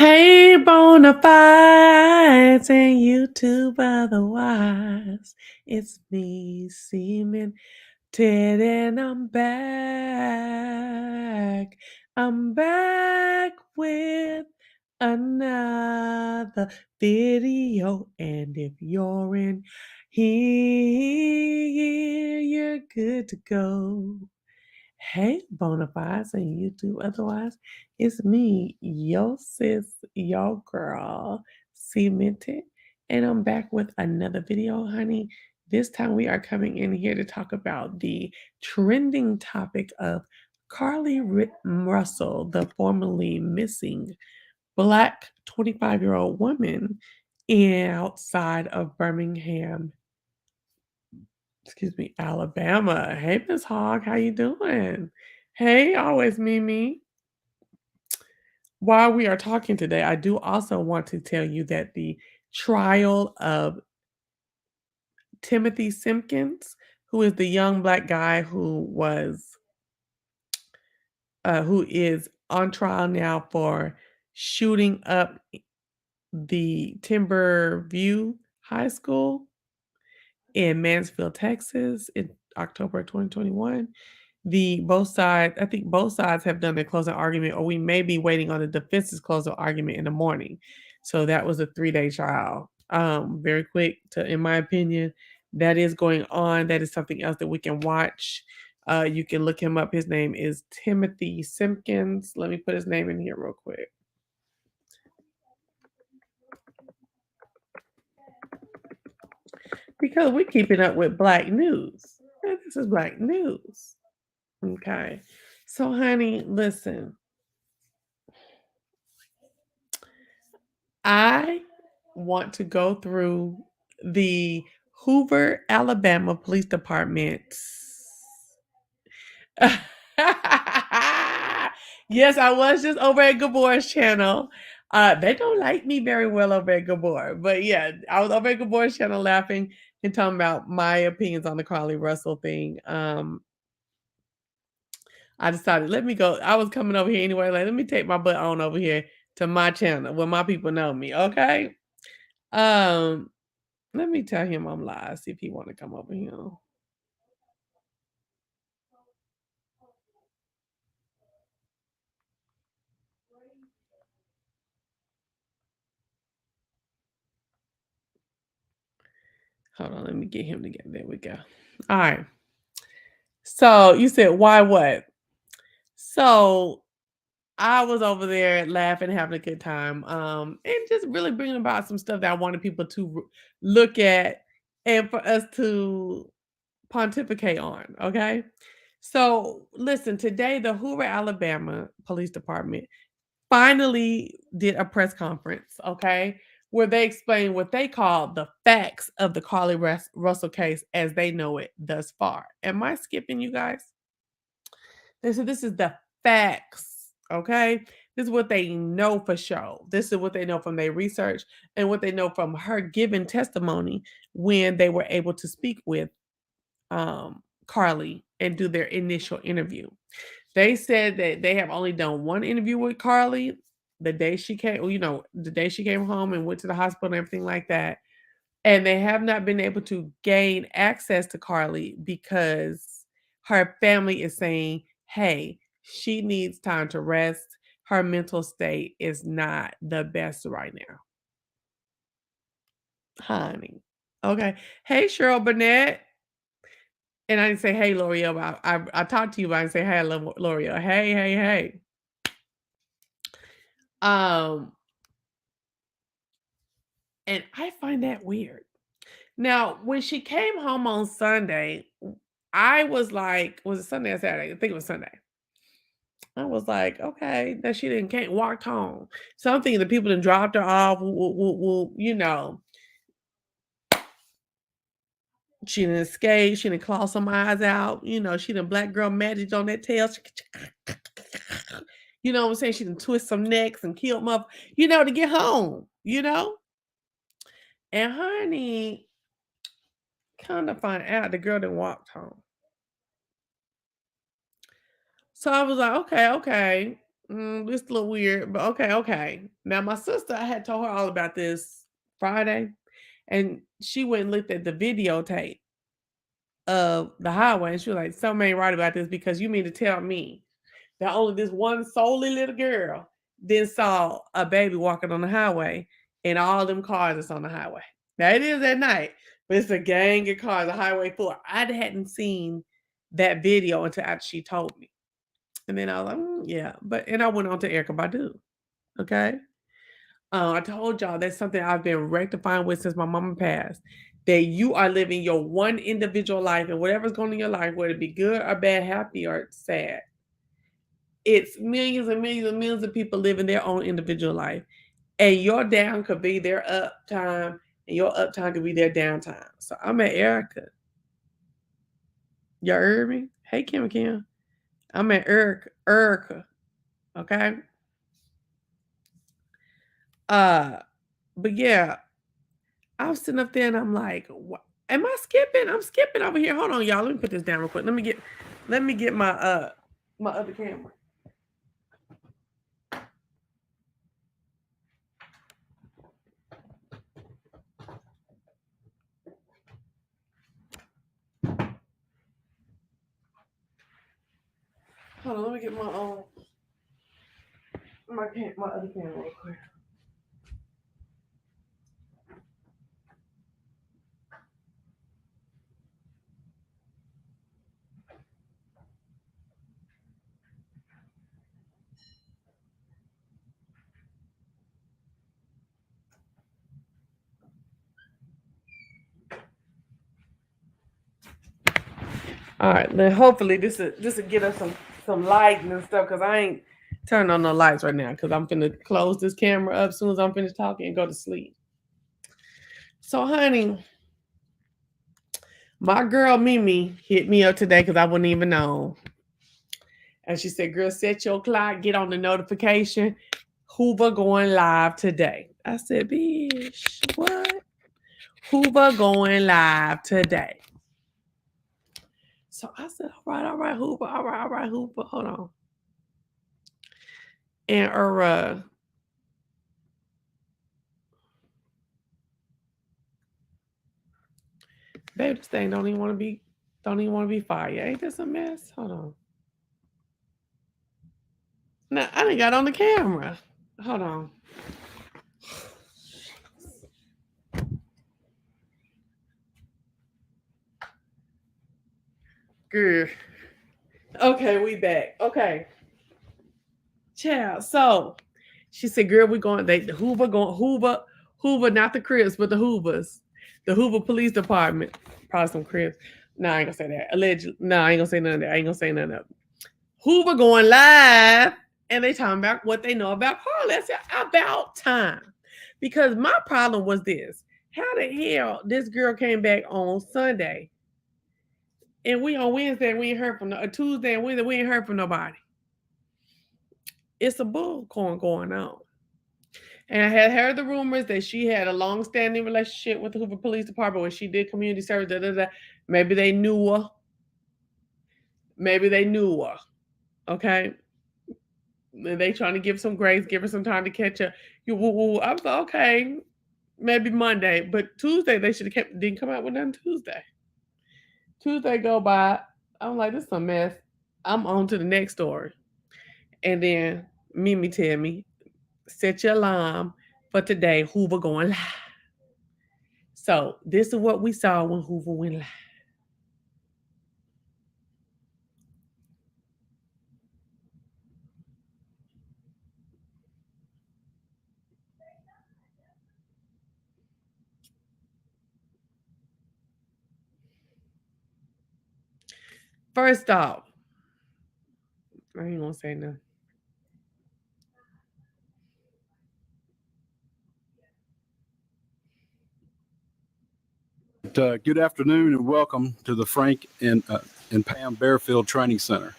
Hey, bona fides and YouTube otherwise. It's me, Cmeantit, and I'm back. I'm back with another video. And if you're in here, you're good to go. Hey, Bonafides and YouTube otherwise, it's me, your sis, your girl, Cmeantit, and I'm back with another video, honey. This time we are coming in here to talk about the trending topic of Carlee Russell, the formerly missing Black 25-year-old woman outside of Birmingham, Alabama. Hey, Miss Hogg, how you doing? Hey, always Mimi. While we are talking today, I do also want to tell you that the trial of Timothy Simpkins, who is the young Black guy who is on trial now for shooting up the Timber View High School in Mansfield, Texas in October 2021. I think both sides have done their closing argument, or we may be waiting on the defense's closing argument in the morning. So that was a 3-day trial. Very quick in my opinion, that is going on. That is something else that we can watch. You can look him up. His name is Timothy Simpkins. Let me put his name in here real quick. Because we're keeping up with Black news. And this is Black news. Okay. So, honey, listen. I want to go through the Hoover, Alabama Police Department. Yes, I was just over at Gabor's channel. They don't like me very well over at Gabor, but yeah, I was over at Gabor's channel laughing and talking about my opinions on the Carlee Russell thing. I decided, let me go. I was coming over here anyway. Like, let me take my butt on over here to my channel where my people know me. Okay. Um, Let me tell him I'm live. See if he want to come over here. Hold on, let me get him together. There we go. All right. So you said why what? So I was over there laughing, having a good time, and just really bringing about some stuff that I wanted people to look at and for us to pontificate on. Okay. So listen, today the Hoover, Alabama Police Department finally did a press conference, okay, where they explained what they call the facts of the Carlee Russell case as they know it thus far. Am I skipping you guys? They said this is the facts, okay? This is what they know for sure. This is what they know from their research and what they know from her giving testimony when they were able to speak with Carlee and do their initial interview. They said that they have only done one interview with Carlee the day she came, the day she came home and went to the hospital and everything like that. And they have not been able to gain access to Carlee because her family is saying, hey, she needs time to rest. Her mental state is not the best right now. Honey. Okay. Hey, Cheryl Burnett. And I didn't say, hey, L'Oreal. I talked to you, but I didn't say, hey, L'Oreal. Hey, hey, hey. And I find that weird. Now, when she came home on Sunday, I was like, was it Sunday or Saturday? I think it was Sunday. I was like, okay, that she can't walk home. So I'm thinking the people that dropped her off will, she didn't escape, she didn't claw some eyes out, she didn't black girl magic on that tail. You know what I'm saying? She didn't twist some necks and kill them up, to get home, And honey, kind of find out the girl that walked home. So I was like, okay. It's a little weird, but okay. Now my sister, I had told her all about this Friday, and she went and looked at the videotape of the highway, and she was like, "Something ain't right about this because you mean to tell me that only this one solely little girl then saw a baby walking on the highway and all them cars that's on the highway. Now it is at night, but it's a gang of cars, a highway full. I hadn't seen that video until after she told me. And then I was like, yeah. And I went on to Erica Badu. Okay. I told y'all that's something I've been rectifying with since my mama passed. That you are living your one individual life, and whatever's going on in your life, whether it be good or bad, happy or sad, it's millions and millions and millions of people living their own individual life. And your down could be their up time, and your uptime could be their downtime. So I'm at Erica. You heard me? Hey, Kim. I'm at Erica. Okay. But yeah, I was sitting up there and I'm like, what? Am I skipping? I'm skipping over here. Hold on, y'all. Let me put this down real quick. Let me get my my other camera. Hold on, let me get my my other camera real quick. All right, then hopefully this will get us some light and stuff because I ain't turning on no lights right now because I'm finna close this camera up as soon as I'm finished talking and go to sleep. So, honey, my girl Mimi hit me up today because I wouldn't even know. And she said, girl, set your clock, get on the notification. Hoover going live today. I said, bitch, what? Hoover going live today. So I said, all right, Hoover, all right, Hoover. Hold on. And baby, this thing don't even want to be fire. Ain't this a mess? Hold on. Now I done got on the camera. Hold on. Good. Okay, we back. Okay. Child. So she said, girl, we're going, Hoover, not the Crips, but the Hoovers. The Hoover Police Department. Probably some Crips. No, I ain't gonna say that. Allegedly. No, I ain't gonna say none of that. I ain't gonna say none of it. Hoover going live, and they talking about what they know about Carlee. I said, about time. Because my problem was this. How the hell this girl came back on Sunday, and we on Wednesday, we ain't heard from Tuesday and Wednesday, we ain't heard from nobody. It's a bullcorn going on. And I had heard the rumors that she had a long-standing relationship with the Hoover Police Department when she did community service. Maybe they knew her. Okay. And they trying to give some grace, give her some time to catch up. I was like, okay, maybe Monday, but Tuesday they should have didn't come out with nothing Tuesday. Tuesday go by. I'm like, this is a mess. I'm on to the next story. And then Mimi tell me, set your alarm for today, Hoover going live. So this is what we saw when Hoover went live. First off, I ain't gonna say nothing. Good afternoon and welcome to the Frank and Pam Bearfield Training Center.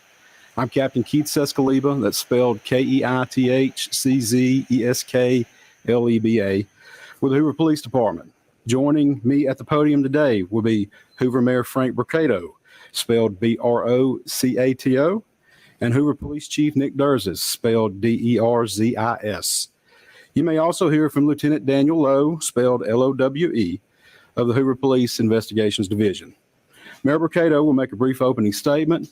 I'm Captain Keith Sescaleba, that's spelled KeithCzeskleba, with the Hoover Police Department. Joining me at the podium today will be Hoover Mayor Frank Brocato, spelled Brocato. and Hoover Police Chief Nick Derzis, spelled Derzis. You may also hear from Lieutenant Daniel Lowe, spelled Lowe, of the Hoover Police Investigations Division. Mayor Mercado will make a brief opening statement,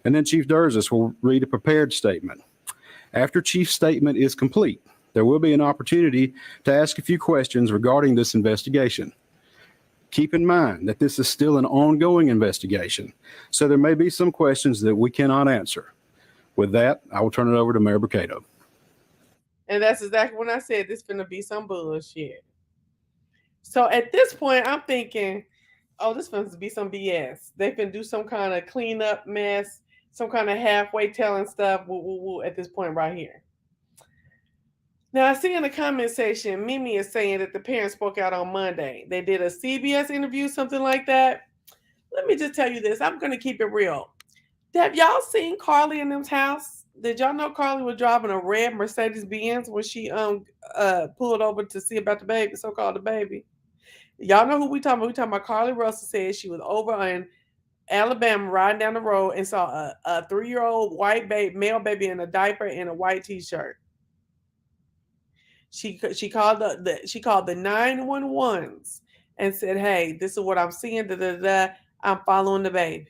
and then Chief Derzis will read a prepared statement. After Chief's statement is complete, there will be an opportunity to ask a few questions regarding this investigation. Keep in mind that this is still an ongoing investigation, so there may be some questions that we cannot answer. With that, I will turn it over to Mayor Mercado. And that's exactly when I said this finna be some bullshit. So at this point, I'm thinking, oh, this finna be some BS. They finna do some kind of cleanup mess, some kind of halfway telling stuff at this point right here. Now, I see in the comment section, Mimi is saying that the parents spoke out on Monday. They did a CBS interview, something like that. Let me just tell you this. I'm going to keep it real. Have y'all seen Carlee in them's house? Did y'all know Carlee was driving a red Mercedes-Benz when she pulled over to see about the baby, so-called the baby? Y'all know who we talking about? We talking about Carlee Russell said she was over in Alabama riding down the road and saw a 3-year-old white male baby in a diaper and a white t-shirt. She called the 911s and said, "Hey, this is what I'm seeing. I'm following the baby."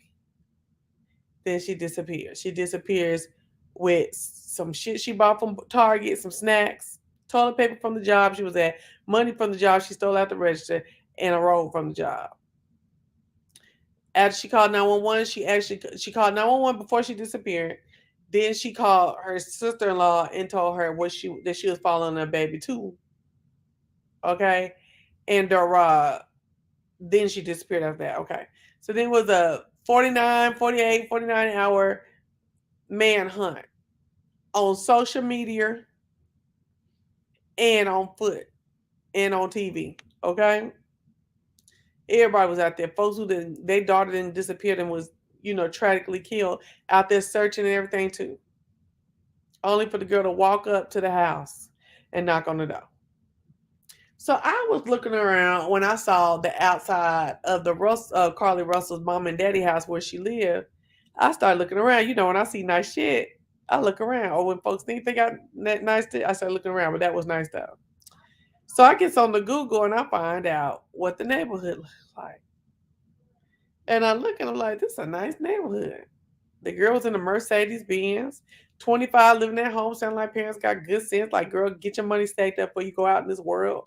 Then she disappears. She disappears with some shit she bought from Target, some snacks, toilet paper from the job she was at, money from the job she stole out the register, and a roll from the job. After she called 911, she called 911 before she disappeared. Then she called her sister-in-law and told her that she was following her baby too. Okay, and then she disappeared after that. Okay, so then it was a 49 hour manhunt on social media and on foot and on TV. Okay, everybody was out there. Folks who their daughter didn't disappear and was tragically killed out there searching and everything too. Only for the girl to walk up to the house and knock on the door. So I was looking around when I saw the outside of the Carlee Russell's mom and daddy house where she lived. I started looking around. When I see nice shit, I look around. Or when folks think they got that nice shit, I start looking around. But that was nice though. So I get on the Google and I find out what the neighborhood looks like. And I look and I'm like, this is a nice neighborhood. The girl was in a Mercedes-Benz, 25, living at home, sounding like parents got good sense. Like, girl, get your money stacked up before you go out in this world.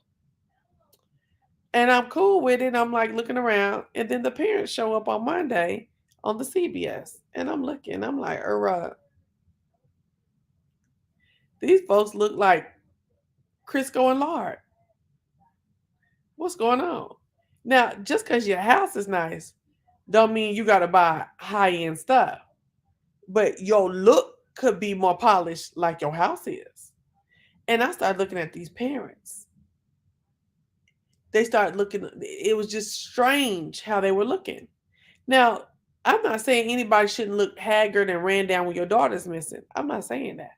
And I'm cool with it. I'm like looking around. And then the parents show up on Monday on the CBS. And I'm looking. I'm like, these folks look like Crisco and lard. What's going on? Now, just because your house is nice, don't mean you got to buy high-end stuff. But your look could be more polished like your house is. And I started looking at these parents. They started looking, it was just strange how they were looking. Now, I'm not saying anybody shouldn't look haggard and ran down when your daughter's missing. I'm not saying that.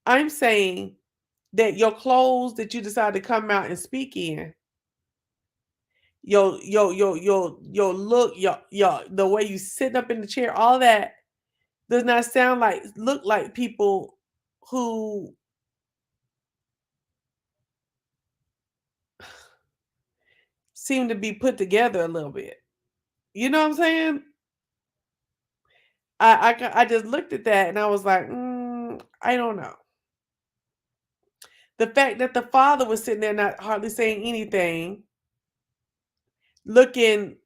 I'm saying that your clothes that you decide to come out and speak in, your look, the way you sit up in the chair, all that does not look like people who seem to be put together a little bit. You know what I'm saying? I just looked at that and I was like, I don't know. The fact that the father was sitting there not hardly saying anything, looking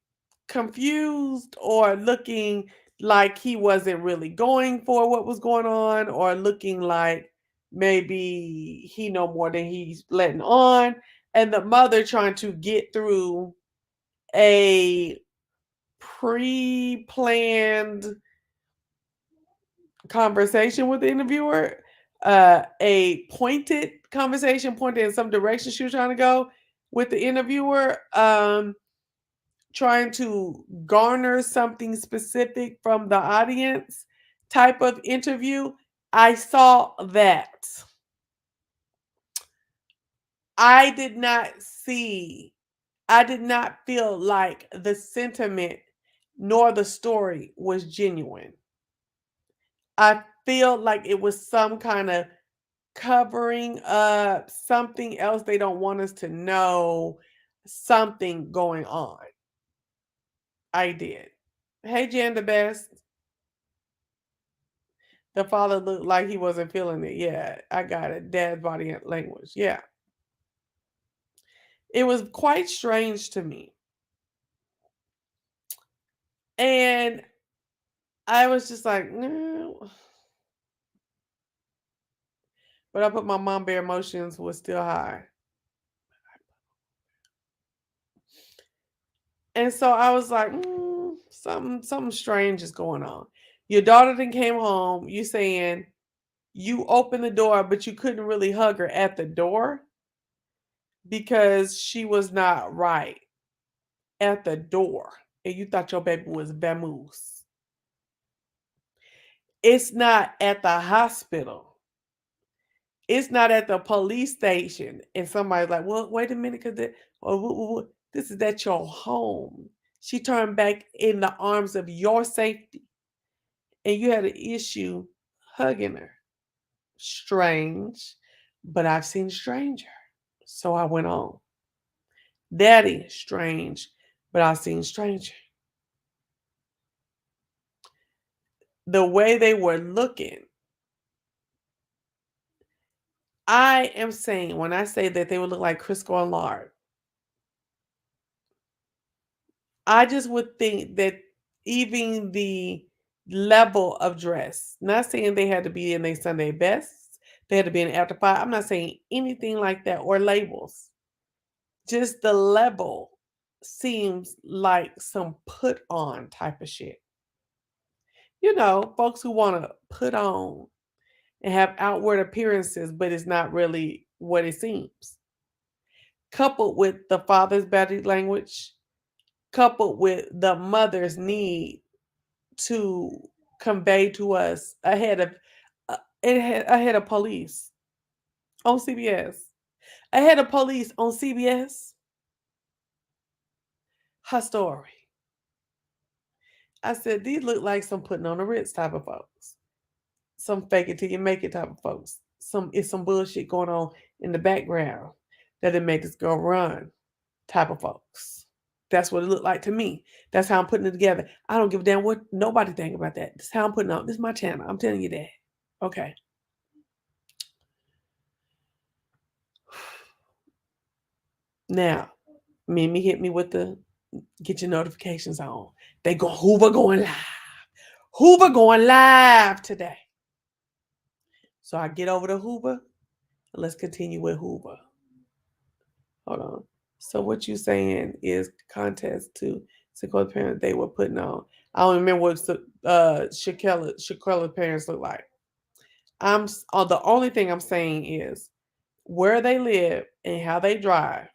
confused or looking like he wasn't really going for what was going on, or looking like maybe he know more than he's letting on, and the mother trying to get through a pre-planned conversation with the interviewer, a pointed conversation, pointed in some direction she was trying to go with the interviewer, trying to garner something specific from the audience type of interview. I saw that. I did not feel like the sentiment nor the story was genuine. I feel like it was some kind of covering up, something else they don't want us to know, something going on. I did. Hey, Jan, the best. The father looked like he wasn't feeling it. Yeah, I got it. Dad's body language. Yeah. It was quite strange to me. And I was just like, no. But I put my mom bear emotions was still high. And so I was like, something strange is going on. Your daughter then came home. You saying you opened the door, but you couldn't really hug her at the door because she was not right at the door. And you thought your baby was vamoose. It's not at the hospital. It's not at the police station. And somebody's like, well, wait a minute, because this is at your home. She turned back in the arms of your safety. And you had an issue hugging her. Strange, but I've seen stranger. So I went on. Daddy, strange, but I've seen stranger. The way they were looking, I am saying, when I say that they would look like Crisco and lard, I just would think that even the level of dress, not saying they had to be in their Sunday best, they had to be in after five. I'm not saying anything like that or labels. Just the level seems like some put on type of shit. You know, folks who want to put on and have outward appearances, but it's not really what it seems. Coupled with the father's body language, coupled with the mother's need to convey to us ahead of police on CBS, ahead of police on CBS, her story. I said, these look like some putting on the Ritz type of folks. Some fake it till you make it type of folks. It's some bullshit going on in the background that it made this girl run type of folks. That's what it looked like to me. That's how I'm putting it together. I don't give a damn what nobody think about that. This is how I'm putting it on. This is my channel. I'm telling you that. Okay. Now, Mimi hit me with the get your notifications on. They go Hoover going live. Hoover going live today. So I get over to Hoover. Let's continue with Hoover. Hold on. So what you saying is contest to Shaquille's parents they were putting on. I don't remember what Shaquille's parents look like. The only thing I'm saying is where they live and how they drive,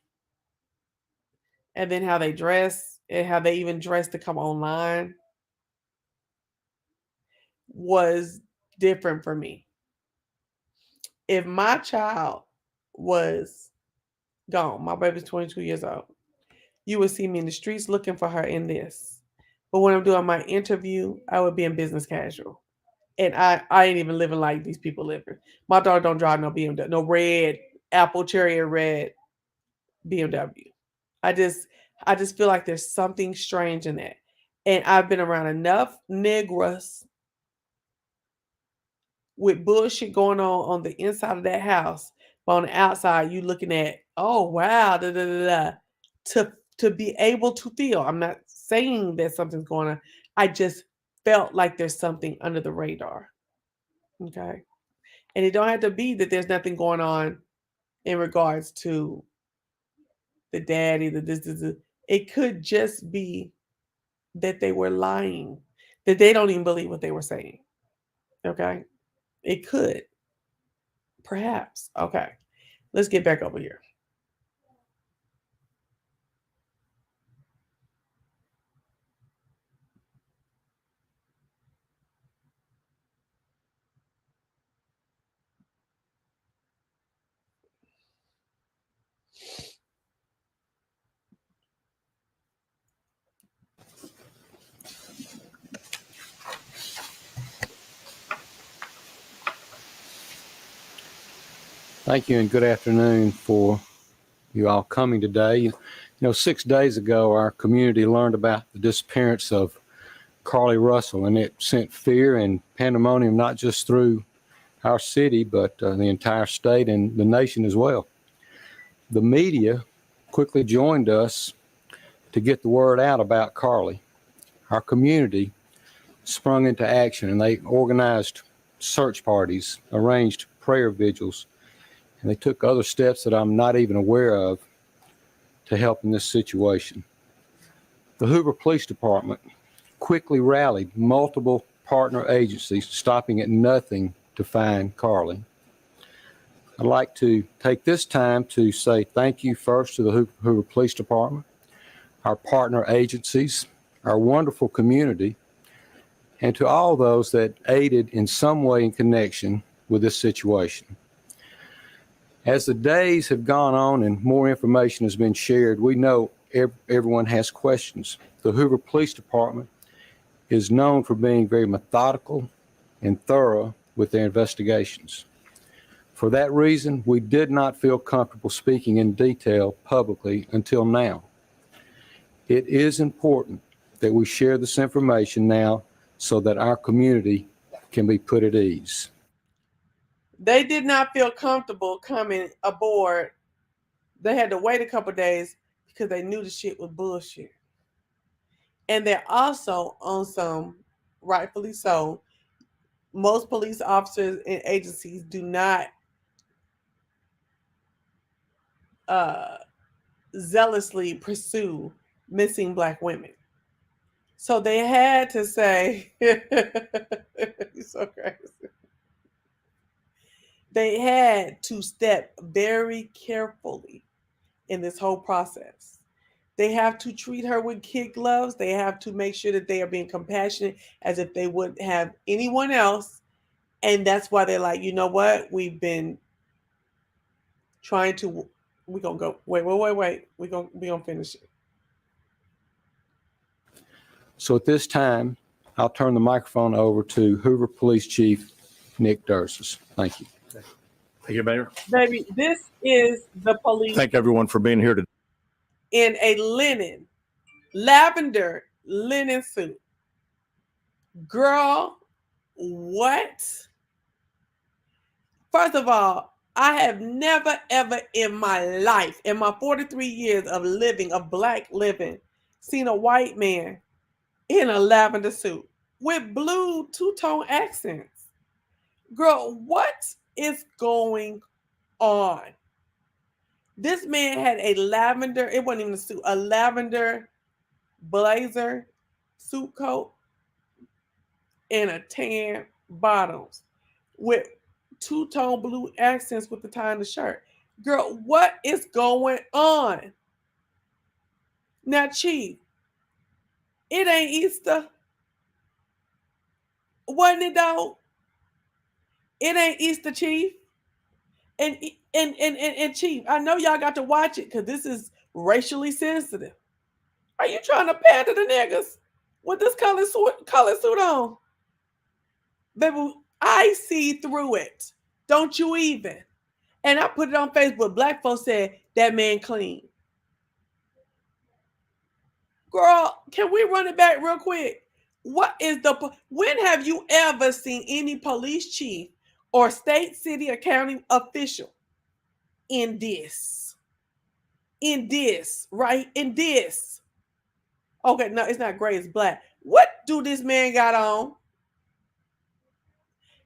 and then how they dress and how they even dress to come online was different for me. If my child was gone, my baby's 22 years old, you would see me in the streets looking for her in this. But when I'm doing my interview, I would be in business casual. And I ain't even living like these people living. My daughter don't drive no BMW, no red, apple cherry or red BMW. I just I just feel like there's something strange in that. And I've been around enough niggas with bullshit going on the inside of that house, but on the outside you looking at, oh wow, da, da, da, da, to be able to feel. I'm not saying that something's going on. I just felt like there's something under the radar. Okay. And it don't have to be that there's nothing going on in regards to the daddy, the this. It could just be that they were lying, that they don't even believe what they were saying. Okay. It could. Perhaps. Okay. Let's get back over here. Thank you and good afternoon for you all coming today. 6 days ago, our community learned about the disappearance of Carlee Russell, and it sent fear and pandemonium not just through our city, but the entire state and the nation as well. The media quickly joined us to get the word out about Carlee. Our community sprung into action, and they organized search parties, arranged prayer vigils, and they took other steps that I'm not even aware of to help in this situation. The Hoover Police Department quickly rallied multiple partner agencies, stopping at nothing to find Carlee. I'd like to take this time to say thank you first to the Hoover Police Department, our partner agencies, our wonderful community, and to all those that aided in some way in connection with this situation. As the days have gone on and more information has been shared, we know everyone has questions. The Hoover Police Department is known for being very methodical and thorough with their investigations. For that reason, we did not feel comfortable speaking in detail publicly until now. It is important that we share this information now so that our community can be put at ease. They did not feel comfortable coming aboard. They had to wait a couple days because they knew the shit was bullshit. And they're also on some, rightfully so, most police officers and agencies do not zealously pursue missing Black women. So they had to say, you're so crazy. They had to step very carefully in this whole process. They have to treat her with kid gloves. They have to make sure that they are being compassionate as if they would have anyone else. And that's why they're like, you know what? We've been trying to, we're going to go, wait. We're going to finish it. So at this time, I'll turn the microphone over to Hoover Police Chief Nick Durses. Thank you. Thank you, Mayor. Baby, this is the police. Thank everyone for being here today. In a lavender linen suit. Girl, what? First of all, I have never, ever in my life, in my 43 years of living, of Black living, seen a white man in a lavender suit with blue two-tone accents. Girl, what is going on? This man had a lavender, it wasn't even a suit, a lavender blazer, suit coat, and a tan bottoms with two-tone blue accents with the tie and the shirt. Girl, what is going on? Now, Chief, it ain't Easter. Wasn't it though? It ain't Easter, Chief. And Chief, I know y'all got to watch it because this is racially sensitive. Are you trying to pander to niggas with this color suit on? Baby, I see through it. Don't you even? And I put it on Facebook. Black folks said that man clean. Girl, can we run it back real quick? When have you ever seen any police chief or state, city, or county official in this? In this, right? In this. Okay, no, it's not gray, it's black. What do this man got on?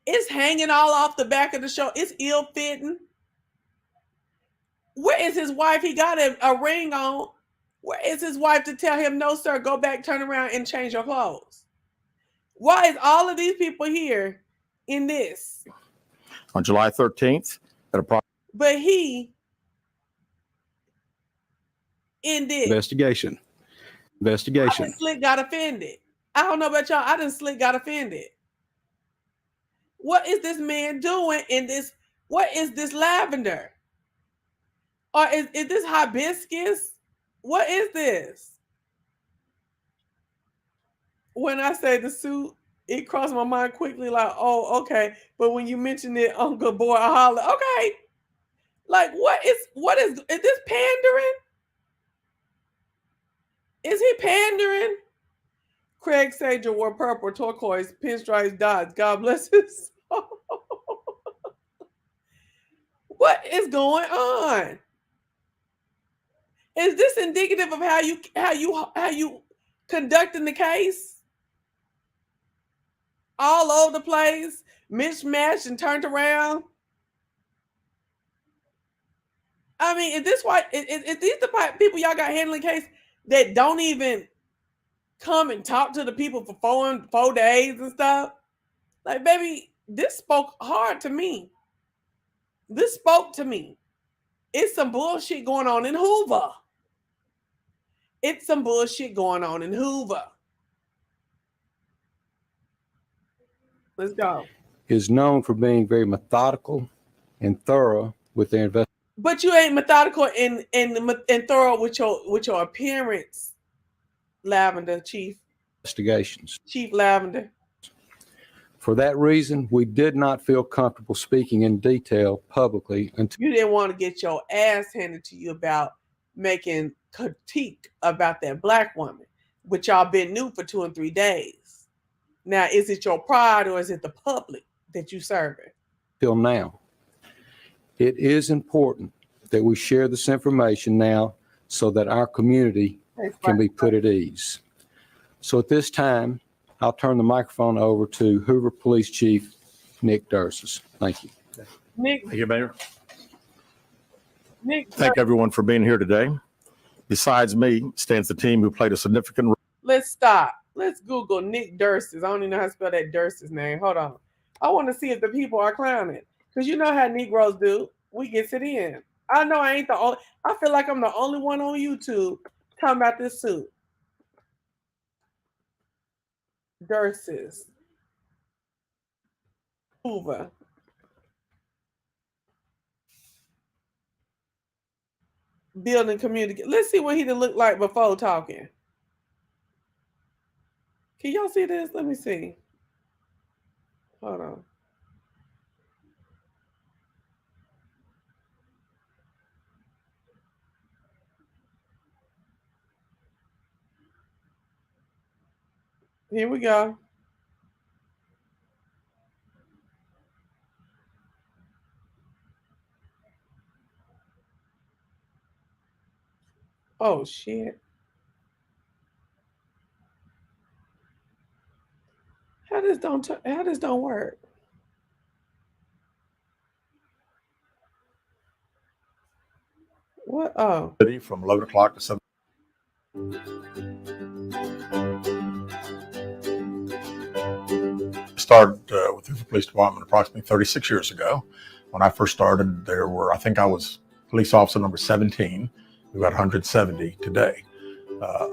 It's hanging all off the back of the shirt. It's ill-fitting. Where is his wife? He got a ring on. Where is his wife to tell him, no, sir, go back, turn around, and change your clothes? Why is all of these people here in this? On July 13th, but he in this. Investigation. I done slick got offended. I don't know about y'all. I done slick got offended. What is this man doing in this? What is this lavender? Or is this hibiscus? What is this? When I say the suit, it crossed my mind quickly like, oh, okay. But when you mentioned it, Uncle Boy, I holler, okay. Like, what is this pandering? Is he pandering? Craig Sager wore purple, turquoise, pinstripes, dots. God bless his soul. What is going on? Is this indicative of how you conducting the case? All over the place, mismatched and turned around. I mean, is this why? Is these the people y'all got handling case that don't even come and talk to the people for 4 days and stuff? Like, baby, this spoke hard to me. This spoke to me. It's some bullshit going on in Hoover. It's some bullshit going on in Hoover. Let's go. Is known for being very methodical and thorough with their investigation. But you ain't methodical and thorough with your appearance, Lavender Chief. Investigations. Chief Lavender. For that reason, we did not feel comfortable speaking in detail publicly until You didn't want to get your ass handed to you about making critique about that black woman, but y'all been new for 2 and 3 days. Now, is it your pride or is it the public that you serving? till now. It is important that we share this information now so that our community can be put at ease. So at this time, I'll turn the microphone over to Hoover Police Chief Nick Durses. Thank you. Nick, Thank you, Mayor. Thank everyone for being here today. Besides me stands the team who played a significant role. let's stop. Let's Google Nick Durses. I don't even know how to spell that Durses name. Hold on. I want to see if the people are clowning. Because you know how Negroes do. We gets it in. I know I ain't the only. I feel like I'm the only one on YouTube talking about this suit. Durses. Hoover. Building community. Let's see what he done look like before talking. Can y'all see this? Let me see. Hold on. Here we go. Oh shit. How this don't work? What? Oh. From 11 o'clock to 7. Started with the police department approximately 36 years ago. When I first started, there were, I think I was police officer number 17. We've got 170 today.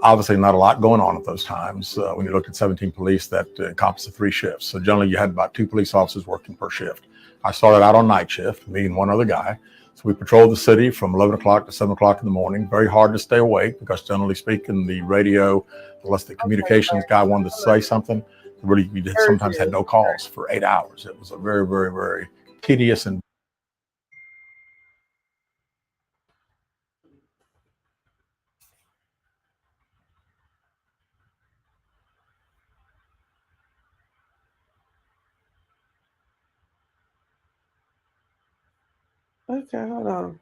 Obviously not a lot going on at those times. When you look at 17 police, that encompasses 3 shifts. So generally you had about 2 police officers working per shift. I started out on night shift, me and one other guy. So we patrolled the city from 11 o'clock to 7 o'clock in the morning. Very hard to stay awake because generally speaking, the radio, unless the communications guy wanted to say something, really we sometimes had no calls for 8 hours. It was a very, very, very tedious and Okay, hold on.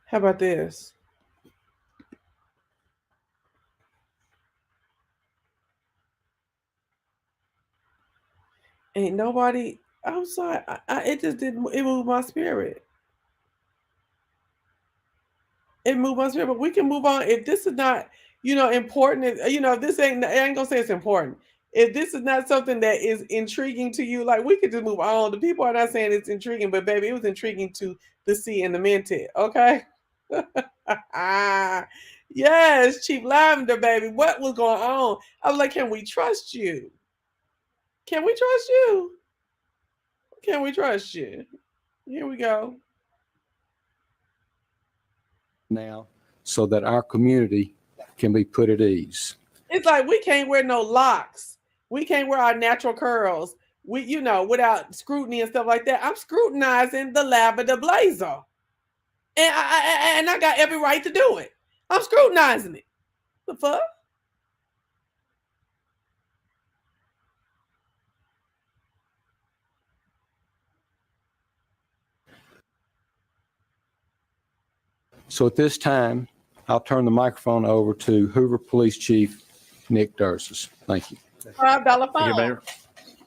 How about this? Ain't nobody. I'm sorry. It just didn't. It moved my spirit. It moved my spirit. But we can move on. If this is not, important. If this ain't. I ain't gonna say it's important. If this is not something that is intriguing to you, like we could just move on. The people are not saying it's intriguing, but baby, it was intriguing to the Cmeantit. Okay. Yes, Chief Lavender, baby. What was going on? I was like, can we trust you? Can we trust you? Can we trust you? Here we go. Now, so that our community can be put at ease. It's like we can't wear no locks. We can't wear our natural curls. without scrutiny and stuff like that. I'm scrutinizing the lavender blazer. And I got every right to do it. I'm scrutinizing it. The fuck? So at this time, I'll turn the microphone over to Hoover Police Chief Nick Durses. Thank you. $5 Thank you, fine. Mayor.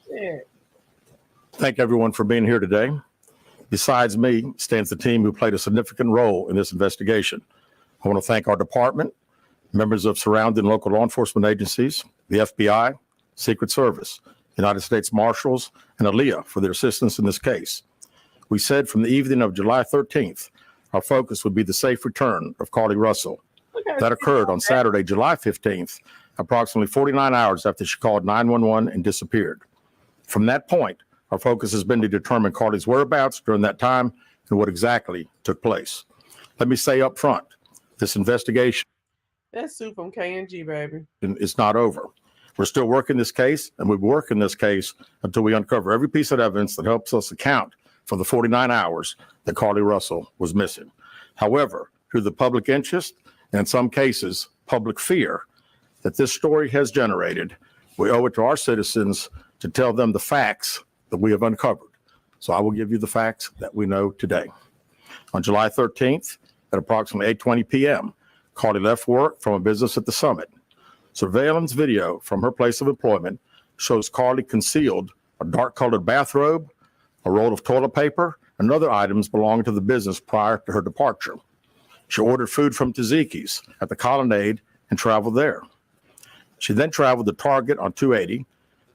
Yeah. Thank everyone for being here today. Besides me stands the team who played a significant role in this investigation. I want to thank our department, members of surrounding local law enforcement agencies, the FBI, Secret Service, United States Marshals, and ALEA for their assistance in this case. We said from the evening of July 13th, our focus would be the safe return of Carlee Russell. That occurred on Saturday, July 15th, approximately 49 hours after she called 911 and disappeared. From that point, our focus has been to determine Carlee's whereabouts during that time and what exactly took place. Let me say up front, this investigation That's Sue from KNG, baby. is not over. We're still working this case, and we'll be working this case until we uncover every piece of evidence that helps us account for the 49 hours that Carlee Russell was missing. However, through the public interest, and in some cases, public fear that this story has generated, we owe it to our citizens to tell them the facts that we have uncovered. So I will give you the facts that we know today. On July 13th, at approximately 8:20 p.m., Carlee left work from a business at the Summit. Surveillance video from her place of employment shows Carlee concealed a dark-colored bathrobe, a roll of toilet paper, and other items belonging to the business prior to her departure. She ordered food from Tzatziki's at the Colonnade and traveled there. She then traveled to Target on 280,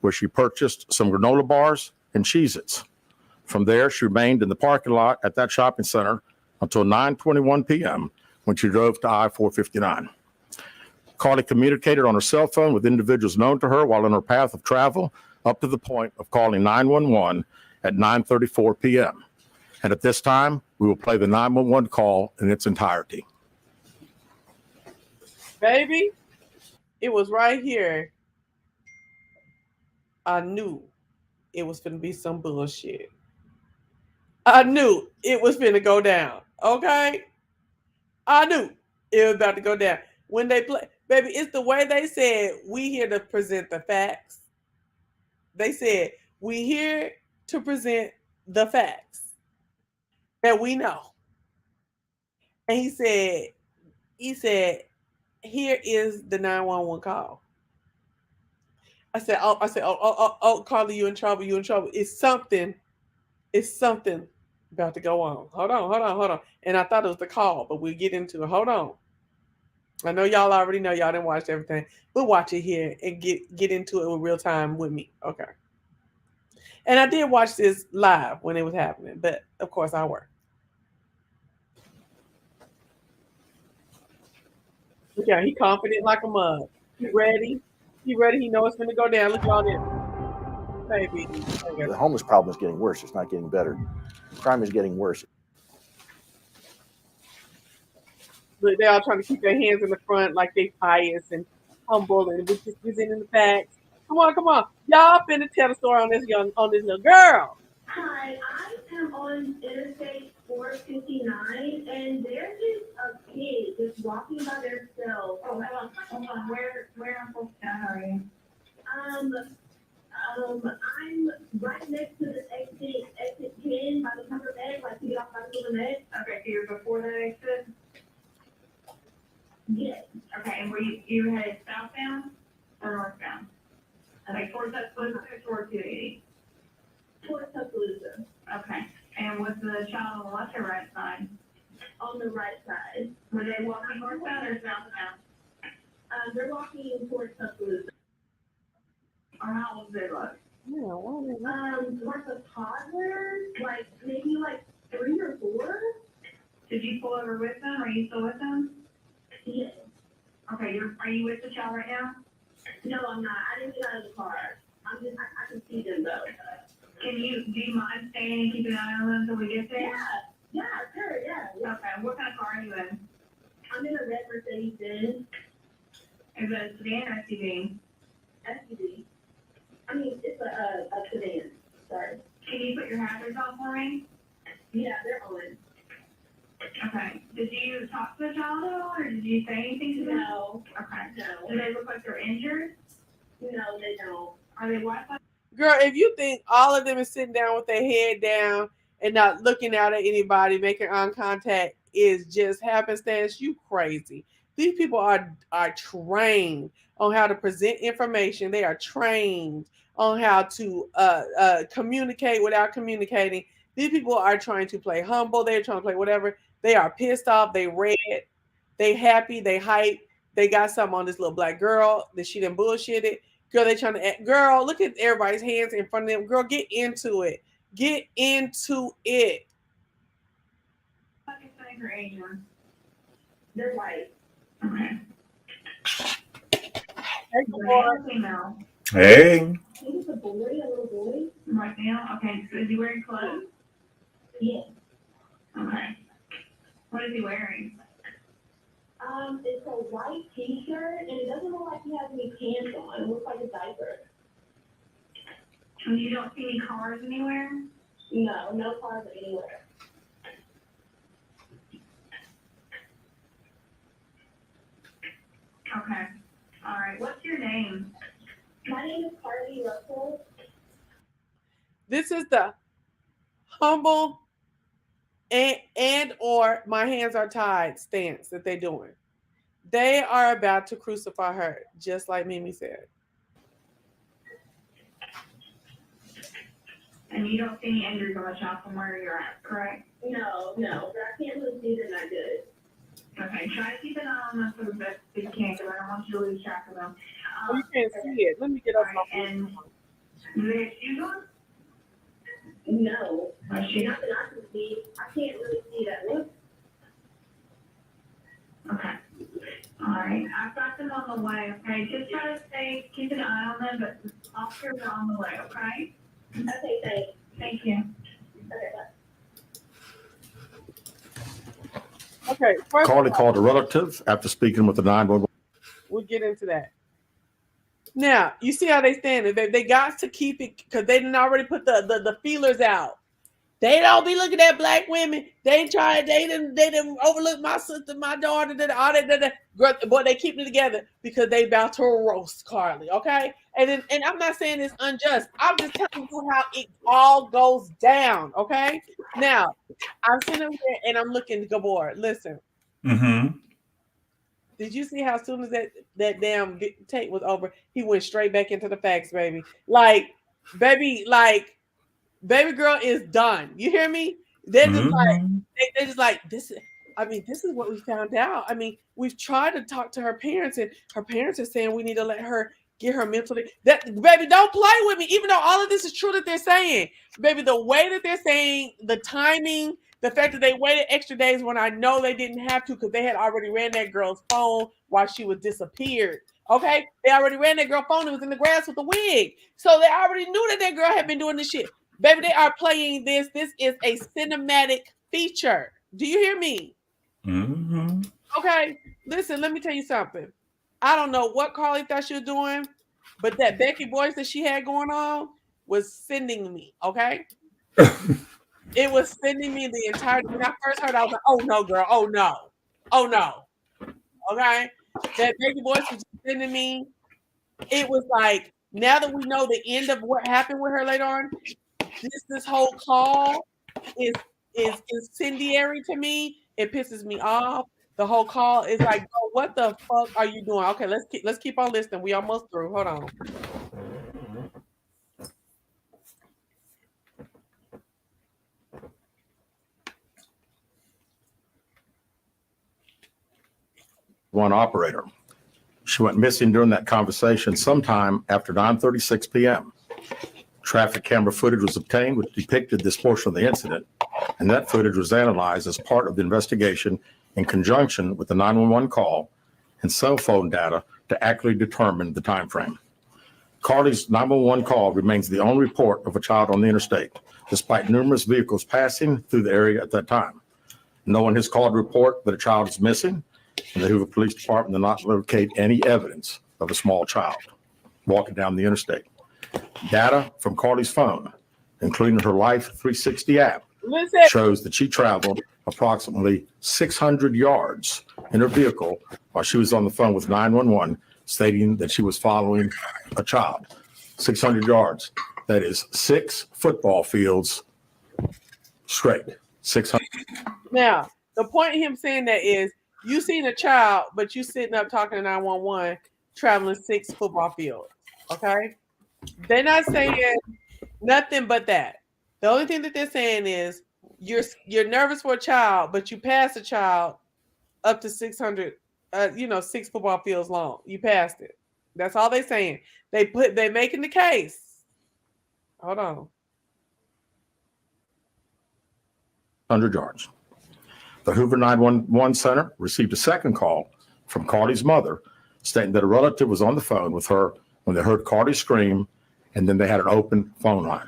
where she purchased some granola bars and Cheez-Its. From there, she remained in the parking lot at that shopping center until 9:21 p.m. when she drove to I-459. Carlee communicated on her cell phone with individuals known to her while on her path of travel up to the point of calling 911 at 9:34 p.m. And at this time, we will play the 911 call in its entirety. Baby, it was right here. I knew it was going to be some bullshit. I knew it was going to go down. Okay? I knew it was about to go down. When they play, baby, it's the way they said, we here to present the facts. They said, we here to present the facts that we know. And he said, here is the 911 call. I said, Carlee, you in trouble. It's something about to go on. Hold on. And I thought it was the call, but we'll get into it. Hold on. I know y'all already know, y'all didn't watch everything. We'll watch it here and get into it with real time with me. Okay. And I did watch this live when it was happening, but of course I work. Yeah, he confident like a mug. He ready. He know it's going to go down. Look at all this. Baby. The homeless problem is getting worse. It's not getting better. Crime is getting worse. Look, they're all trying to keep their hands in the front like they pious and humble and we're just presenting the facts. Come on. Y'all finna tell the story on this little girl. Hi, I am on Interstate 459, and there's just a kid just walking by themselves. Oh, hold on. Where am I supposed to hurry? I'm right next to the exit 10 by the Hoover Med, like you get off by the Hoover Med. Okay, so you're before that exit? Yes. Okay, and were you headed southbound or northbound? Okay, towards Tuscaloosa or towards 280? Towards Tuscaloosa. Okay, and was the child on the left or right side? On the right side. Were they walking northbound or southbound? They're walking towards Tuscaloosa. Or how old they look? Yeah, like a toddler, like maybe like 3 or 4. Did you pull over with them? Are you still with them? Yes. Okay, are you with the child right now? No, I'm not. I didn't get out of the car. I can see them though. Do you mind staying and keeping an eye on them until we get there? Yeah, sure, yeah. Okay, what kind of car are you in? I'm in a red Mercedes-Benz. Is it a sedan or SUV? SUV. I mean, it's a sedan. Sorry. Can you put your hazards on for me? Yeah, they're on. Okay. Did you talk to the child at all, or did you say anything to them? No. Okay. No. Do they look like they're injured? No, they don't. Are they Wi-Fi? Girl, if you think all of them is sitting down with their head down and not looking out at anybody, making eye contact is just happenstance, you crazy. These people are trained on how to present information. They are trained on how to communicate without communicating. These people are trying to play humble. They're trying to play whatever. They are pissed off. They red. They happy. They hype. They got something on this little black girl that she done bullshitted. Girl, they trying to, girl, look at everybody's hands in front of them. Girl, get into it. Get into it. They're white. Okay. Hey. He's a boy, a little boy. Right now? Okay, so is he wearing clothes? Yeah. Okay. What is he wearing? It's a white t-shirt, and it doesn't look like he has any pants on. It looks like a diaper. And you don't see any cars anywhere? No, no cars anywhere. Okay. All right. What's your name? My name is Carlee Ruckers. This is the humble and or my hands are tied stance that they're doing. They are about to crucify her, just like Mimi said. And you don't see any injuries on the child from where you're at, correct? No, but I can't really see they're not good. Okay, try to keep an eye on them for the best that you can, because I don't want you to lose track of them. You can't see it. Let me get up. Right, and do they have shoes on? No. Not that I can see. I can't really see that look. Okay. All right. I've got them on the way, okay? Just try to keep an eye on them, but the officers are on the way, okay? Okay, thanks. Thank you. Okay, bye. Okay. Carlee called a relative after speaking with the 911. We'll get into that. Now, you see how they stand. They got to keep it because they didn't already put the feelers out. They don't be looking at black women. They didn't overlook my sister, my daughter, all that. But they keep it together because they about to roast Carlee, okay? And I'm not saying it's unjust. I'm just telling you how it all goes down, okay? Now, I'm sitting there and I'm looking at Gabor. Listen. Mm-hmm. Did you see how as soon as that damn tape was over, he went straight back into the facts, baby? Baby girl is done. You hear me? They're just they're just like, this is what we found out. I mean, we've tried to talk to her parents, and her parents are saying we need to let her get her mentally. That baby, don't play with me. Even though all of this is true that they're saying, baby, the way that they're saying, the timing, the fact that they waited extra days when I know they didn't have to because they had already ran that girl's phone while she was disappeared. Okay, they already ran that girl's phone. It was in the grass with the wig, so they already knew that girl had been doing this shit. Baby, they are playing this. This is a cinematic feature. Do you hear me? Mm-hmm. Okay, listen, let me tell you something. I don't know what Carlee thought she was doing, but that Becky voice that she had going on was sending me, okay? It was sending me the entire, when I first heard it, I was like, oh no, girl, oh no. Okay? That Becky voice was sending me. It was like, now that we know the end of what happened with her later on, this whole call is incendiary to me. It pisses me off. The whole call is like, oh, what the fuck are you doing? Okay, let's keep on listening. We almost through. Hold on. One operator. She went missing during that conversation sometime after 9:36 p.m. Traffic camera footage was obtained which depicted this portion of the incident, and that footage was analyzed as part of the investigation in conjunction with the 911 call and cell phone data to accurately determine the time frame. Carlee's 911 call remains the only report of a child on the interstate, despite numerous vehicles passing through the area at that time. No one has called to report that a child is missing, and the Hoover Police Department did not locate any evidence of a small child walking down the interstate. Data from Carlee's phone including her Life 360 app, Listen. shows that she traveled approximately 600 yards in her vehicle while she was on the phone with 911, stating that she was following a child. 600 yards. That is 6 football fields straight. 600. Now, the point of him saying that is you seen a child, but you sitting up talking to 911, traveling 6 football fields. Okay? They're not saying nothing but that. The only thing that they're saying is you're nervous for a child, but you pass a child up to 600, 6 football fields long. You passed it. That's all they're saying. They making the case. Hold on. 100 yards. The Hoover 911 center received a second call from Carlee's mother stating that a relative was on the phone with her when they heard Carlee scream, and then they had an open phone line.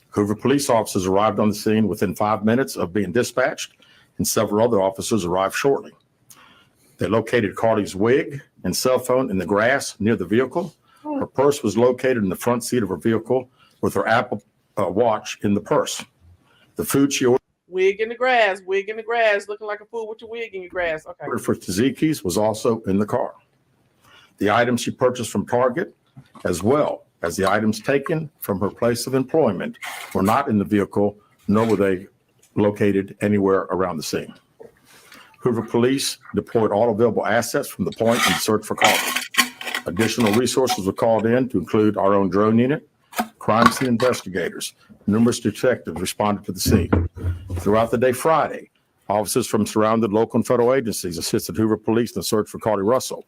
Hoover police officers arrived on the scene within 5 minutes of being dispatched, and several other officers arrived shortly. They located Carlee's wig and cell phone in the grass near the vehicle. Her purse was located in the front seat of her vehicle with her Apple Watch in the purse. The food she ordered Wig in the grass, looking like a fool with your wig in your grass. Okay. for Tzatziki's was also in the car. The items she purchased from Target, as well as the items taken from her place of employment, were not in the vehicle, nor were they located anywhere around the scene. Hoover police deployed all available assets from the point and search for Carlee. Additional resources were called in to include our own drone unit, crime scene investigators. Numerous detectives responded to the scene. Throughout the day Friday, officers from surrounding local and federal agencies assisted Hoover police in the search for Carlee Russell.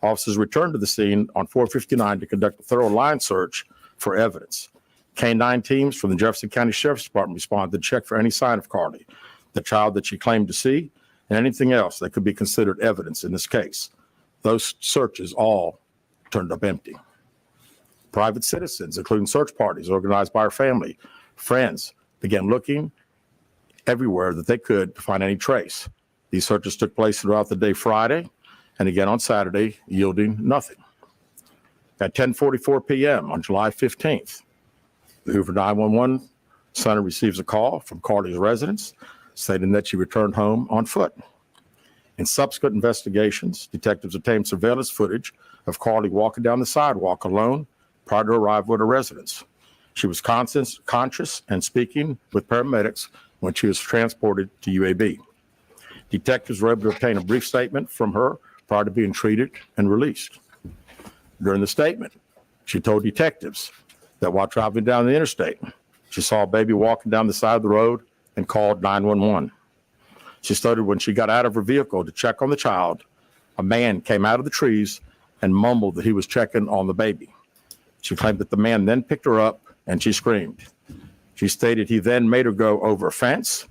Officers returned to the scene on 459 to conduct a thorough line search for evidence. K-9 teams from the Jefferson County Sheriff's Department responded to check for any sign of Carlee, the child that she claimed to see, and anything else that could be considered evidence in this case. Those searches all turned up empty. Private citizens, including search parties organized by her family, friends, began looking everywhere that they could to find any trace. These searches took place throughout the day Friday and again on Saturday, yielding nothing. At 10:44 p.m. on July 15th, the Hoover 911 center receives a call from Carlee's residence stating that she returned home on foot. In subsequent investigations, detectives obtained surveillance footage of Carlee walking down the sidewalk alone prior to arrival at her residence. She was conscious and speaking with paramedics when she was transported to UAB. Detectives were able to obtain a brief statement from her prior to being treated and released. During the statement, she told detectives that while traveling down the interstate, she saw a baby walking down the side of the road and called 911. She stated when she got out of her vehicle to check on the child, a man came out of the trees and mumbled that he was checking on the baby. She claimed that the man then picked her up and she screamed. She stated he then made her go over a fence.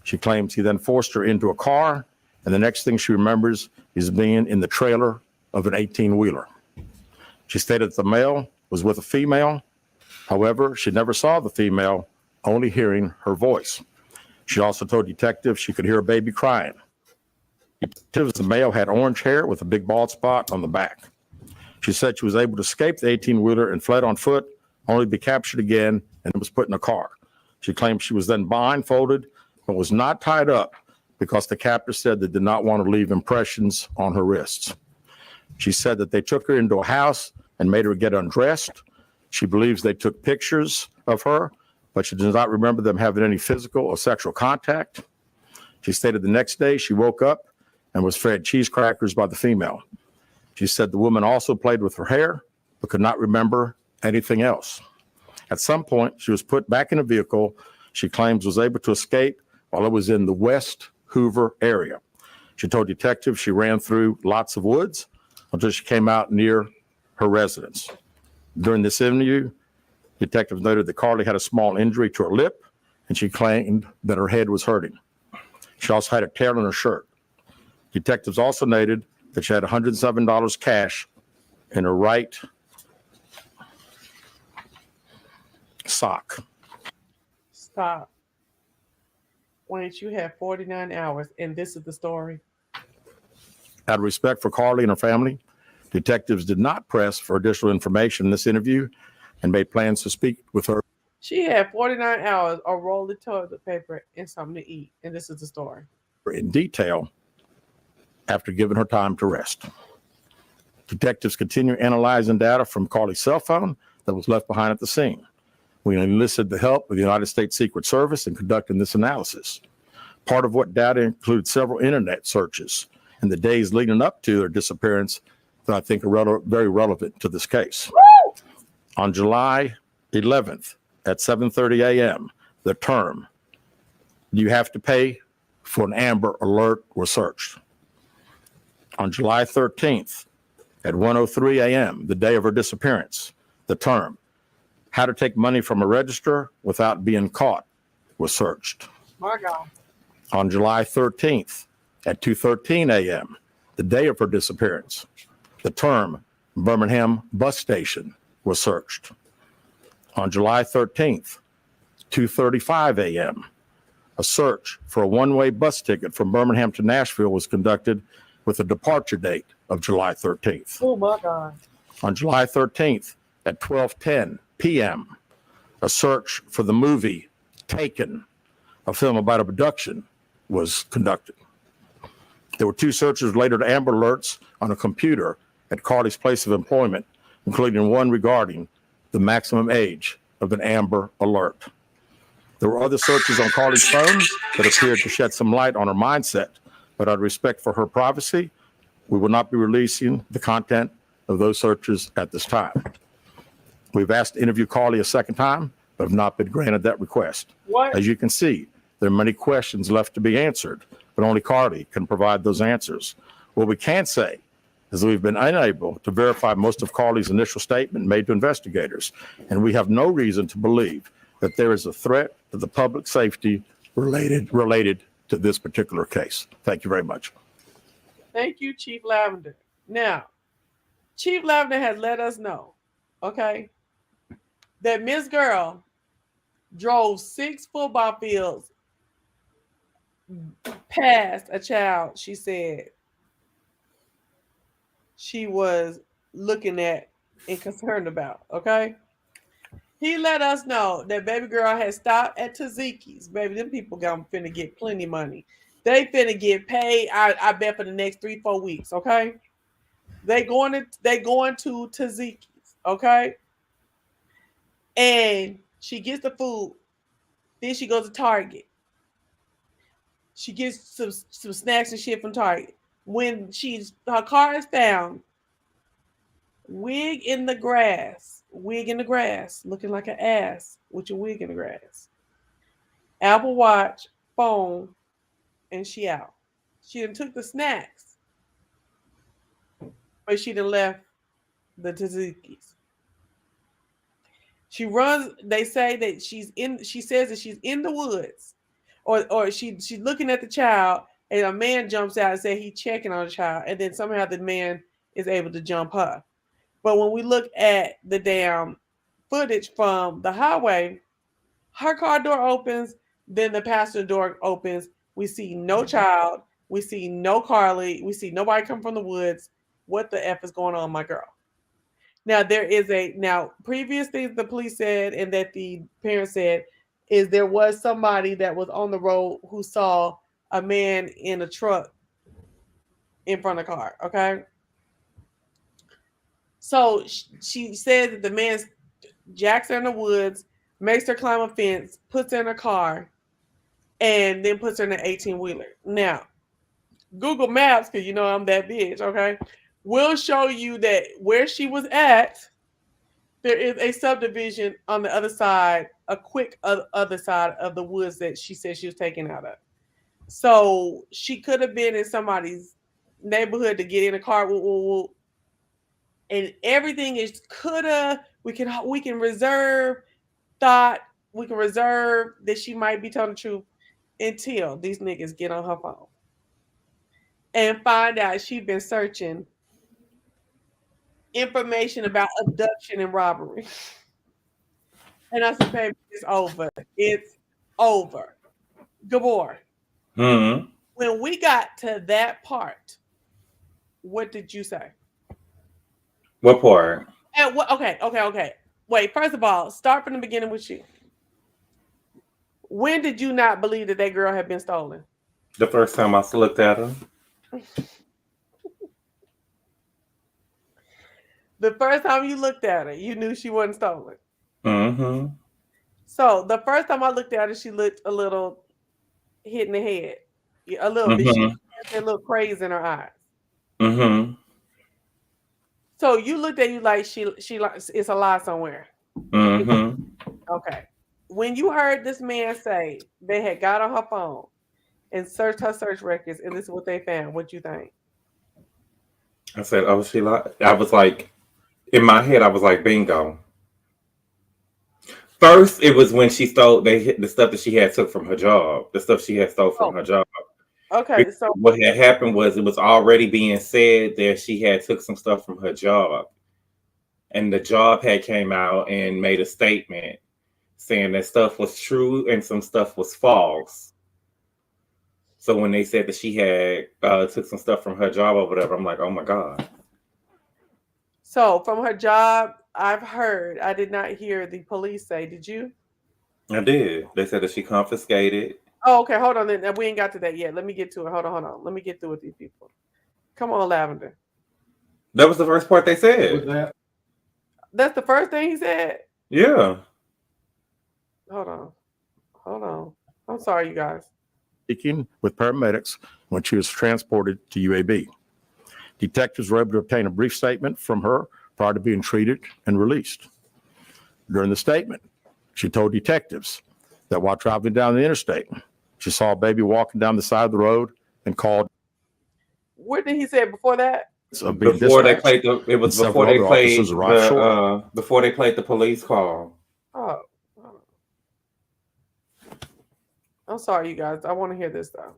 She claims he then forced her into a car, and the next thing she remembers is being in the trailer of an 18-wheeler. She stated that the male was with a female. However, she never saw the female, only hearing her voice. She also told detectives she could hear a baby crying. Detectives, the male had orange hair with a big bald spot on the back. She said she was able to escape the 18-wheeler and fled on foot, only to be captured again and was put in a car. She claimed she was then blindfolded but was not tied up because the captor said they did not want to leave impressions on her wrists. She said that they took her into a house and made her get undressed. She believes they took pictures of her, but she does not remember them having any physical or sexual contact. She stated the next day she woke up and was fed cheese crackers by the female. She said the woman also played with her hair, but could not remember anything else. At some point, she was put back in a vehicle she claims was able to escape while it was in the West Hoover area. She told detectives she ran through lots of woods until she came out near her residence. During this interview, detectives noted that Carlee had a small injury to her lip, and she claimed that her head was hurting. She also had a tear in her shirt. Detectives also noted that she had $107 cash in her right sock. Stop. Wait, you have 49 hours, and this is the story. Out of respect for Carlee and her family, detectives did not press for additional information in this interview and made plans to speak with her She had 49 hours of roll of toilet paper and something to eat. And this is the story. In detail after giving her time to rest. Detectives continue analyzing data from Carlee's cell phone that was left behind at the scene. We enlisted the help of the United States Secret Service in conducting this analysis. Part of what data included several internet searches in the days leading up to their disappearance that I think are very relevant to this case. Woo! On July 11th at 7:30 a.m., the term, "Do you have to pay for an Amber Alert?" was searched. On July 13th at 1:03 a.m., the day of her disappearance, the term, "How to take money from a register without being caught," was searched. My God. On July 13th at 2:13 a.m., the day of her disappearance, the term Birmingham bus station was searched. On July 13th, 2:35 a.m., a search for a one-way bus ticket from Birmingham to Nashville was conducted with a departure date of July 13th. Oh, my God. On July 13th at 12:10 p.m., a search for the movie Taken, a film about abduction, was conducted. There were 2 searches related to Amber Alerts on a computer at Carlee's place of employment, including one regarding the maximum age of an Amber Alert. There were other searches on Carlee's phone that appeared to shed some light on her mindset, but out of respect for her privacy, we will not be releasing the content of those searches at this time. We've asked to interview Carlee a second time, but have not been granted that request. What? As you can see, there are many questions left to be answered, but only Carlee can provide those answers. What we can say is that we've been unable to verify most of Carlee's initial statement made to investigators, and we have no reason to believe that there is a threat to the public safety related to this particular case. Thank you very much. Thank you, Chief Lavender. Now, Chief Lavender has let us know, okay, that Miss Girl drove 6 football fields past a child she said she was looking at and concerned about, okay? He let us know that baby girl had stopped at Taziki's. Baby, them people finna get plenty money. They finna get paid, I bet, for the next 3-4 weeks, okay? They going to Taziki's, okay? And she gets the food. Then she goes to Target. She gets some snacks and shit from Target. When her car is found, wig in the grass, looking like an ass with your wig in the grass. Apple Watch, phone, and she out. She done took the snacks, but she done left the Tazuki's. She runs. They say that she says that she's in the woods, or she's looking at the child, and a man jumps out and says he's checking on the child, and then somehow the man is able to jump her. But when we look at the damn footage from the highway, her car door opens, then the passenger door opens. We see no child. We see no Carlee. We see nobody come from the woods. What the F is going on, my girl? Now, previous things the police said and that the parents said is there was somebody that was on the road who saw a man in a truck in front of the car, okay? So she said that the man jacks her in the woods, makes her climb a fence, puts her in a car, and then puts her in an 18-wheeler. Now, Google Maps, because you know I'm that bitch, okay, will show you that where she was at, there is a subdivision on the other side, a quick other side of the woods that she said she was taken out of. So she could have been in somebody's neighborhood to get in a car, and everything is coulda. We can reserve that she might be telling the truth until these niggas get on her phone and find out she's been searching information about abduction and robbery. And I said, baby, it's over. It's over. Gabor. Mm-hmm. When we got to that part, what did you say? What part? Okay. Wait, first of all, start from the beginning with you. When did you not believe that girl had been stolen? The first time I looked at her. The first time you looked at her, you knew she wasn't stolen. Mm-hmm. So the first time I looked at her, she looked a little hit in the head. A little bit. She had a little craze in her eyes. Mm-hmm. So you looked at you like she it's a lie somewhere. Mm-hmm. Okay. When you heard this man say they had got on her phone and searched her search records and this is what they found, what you think? I said, oh, she lied. I was like, in my head, I was like, bingo. First, it was when she stole the stuff that she had took from her job. The stuff she had stole from her job. Okay, so what had happened was it was already being said that she had took some stuff from her job. And the job had came out and made a statement saying that stuff was true and some stuff was false. So when they said that she had took some stuff from her job or whatever, I'm like, oh my God. So from her job, I've heard, I did not hear the police say, did you? I did. They said that she confiscated. Oh, okay. Hold on. Then we ain't got to that yet. Let me get to it. Hold on. Let me get through with these people. Come on, Lavender. That was the first part they said. That's the first thing he said? Yeah. Hold on. I'm sorry, you guys. Speaking with paramedics when she was transported to UAB. Detectives were able to obtain a brief statement from her prior to being treated and released. During the statement, she told detectives that while traveling down the interstate, she saw a baby walking down the side of the road and called. What did he say before that? Before they played before they played the police call. Oh. I'm sorry, you guys. I want to hear this though.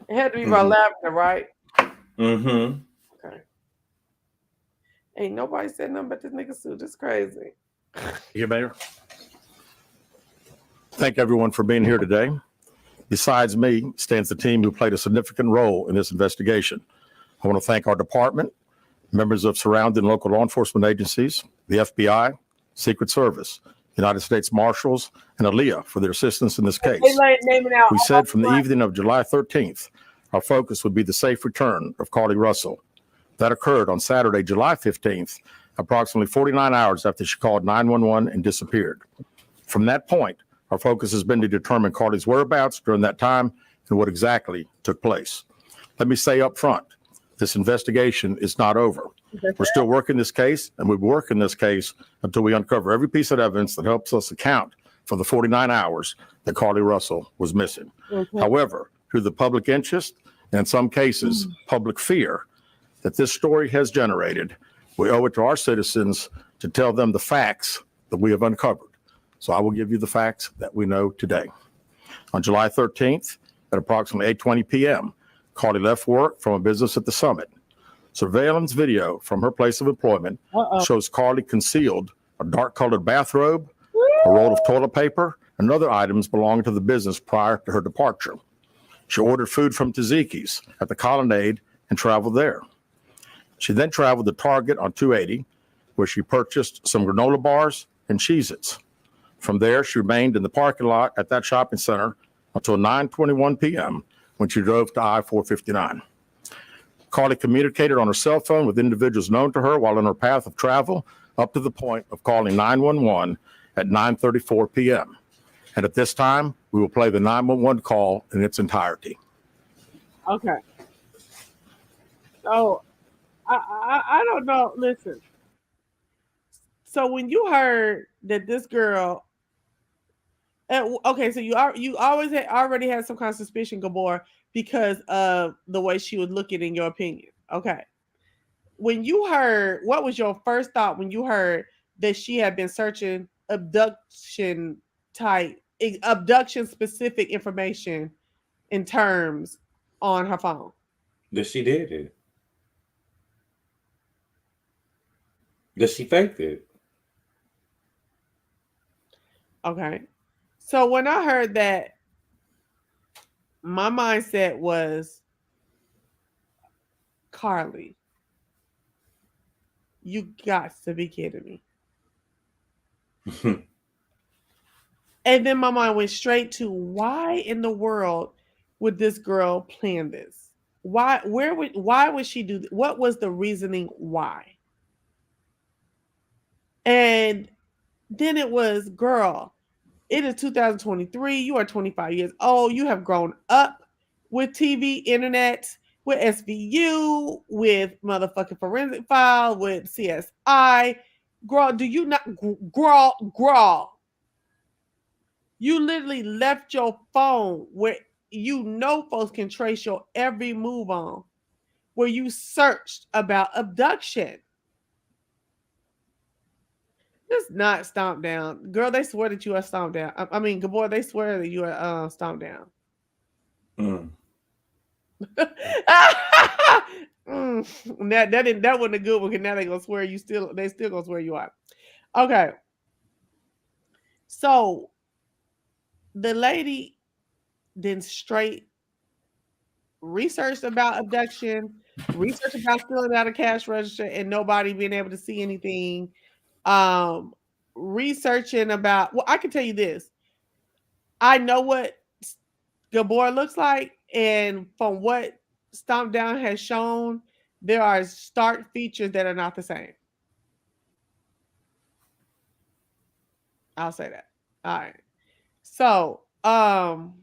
It had to be about Lavender, right? Mm-hmm. Okay. Ain't nobody said nothing but this nigga suit. This crazy. Here, Mayor. Thank everyone for being here today. Besides me stands the team who played a significant role in this investigation. I want to thank our department, members of surrounding local law enforcement agencies, the FBI, Secret Service, United States Marshals, and ALEA for their assistance in this case. We said from the evening of July 13th, our focus would be the safe return of Carlee Russell. That occurred on Saturday, July 15th, approximately 49 hours after she called 911 and disappeared. From that point, our focus has been to determine Carlee's whereabouts during that time and what exactly took place. Let me say up front, this investigation is not over. We're still working this case, and we'll be working this case until we uncover every piece of evidence that helps us account for the 49 hours that Carlee Russell was missing. However, through the public interest, and in some cases, public fear that this story has generated, we owe it to our citizens to tell them the facts that we have uncovered. So I will give you the facts that we know today. On July 13th, at approximately 8:20 p.m., Carlee left work from a business at the Summit. Surveillance video from her place of employment shows Carlee concealed a dark-colored bathrobe, a roll of toilet paper, and other items belonging to the business prior to her departure. She ordered food from Tzatziki's at the Colonnade and traveled there. She then traveled to Target on 280, where she purchased some granola bars and Cheez-Its. From there, she remained in the parking lot at that shopping center until 9:21 p.m. when she drove to I-459. Carlee communicated on her cell phone with individuals known to her while on her path of travel up to the point of calling 911 at 9:34 p.m. And at this time, we will play the 911 call in its entirety. Okay. So, I don't know. Listen. So when you heard that this girl, okay, so you always already had some kind of suspicion, Gabor, because of the way she was looking, in your opinion. Okay. When you heard, what was your first thought when you heard that she had been searching abduction specific information in terms on her phone? That she did it. That she faked it. Okay. So when I heard that, my mindset was, Carlee, you got to be kidding me. And then my mind went straight to, why in the world would this girl plan this? Why would she do that? What was the reasoning why? And then it was, girl, it is 2023. You are 25 years old. You have grown up with TV, internet, with SVU, with motherfucking Forensic File, with CSI. Girl, do you not, girl, you literally left your phone where you know folks can trace your every move on, where you searched about abduction. Just not stomp down. Girl, they swear that you are stomped down. I mean, good boy, they swear that you are stomped down. That wasn't a good one, because now they gonna swear you still gonna swear you are. Okay. So the lady then straight researched about abduction, researched about stealing out a cash register and nobody being able to see anything. Researching about, well, I can tell you this. I know what Gabor looks like, and from what Stomp Down has shown, there are stark features that are not the same. I'll say that. All right. So, now,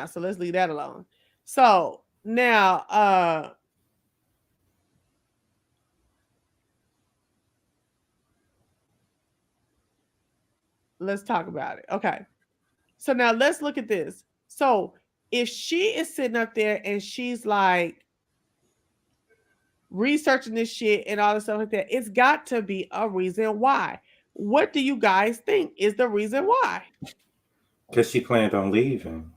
so let's leave that alone. So now, let's talk about it. Okay. So now let's look at this. So if she is sitting up there and she's like researching this shit and all this stuff like that, it's got to be a reason why. What do you guys think is the reason why? Because she planned on leaving.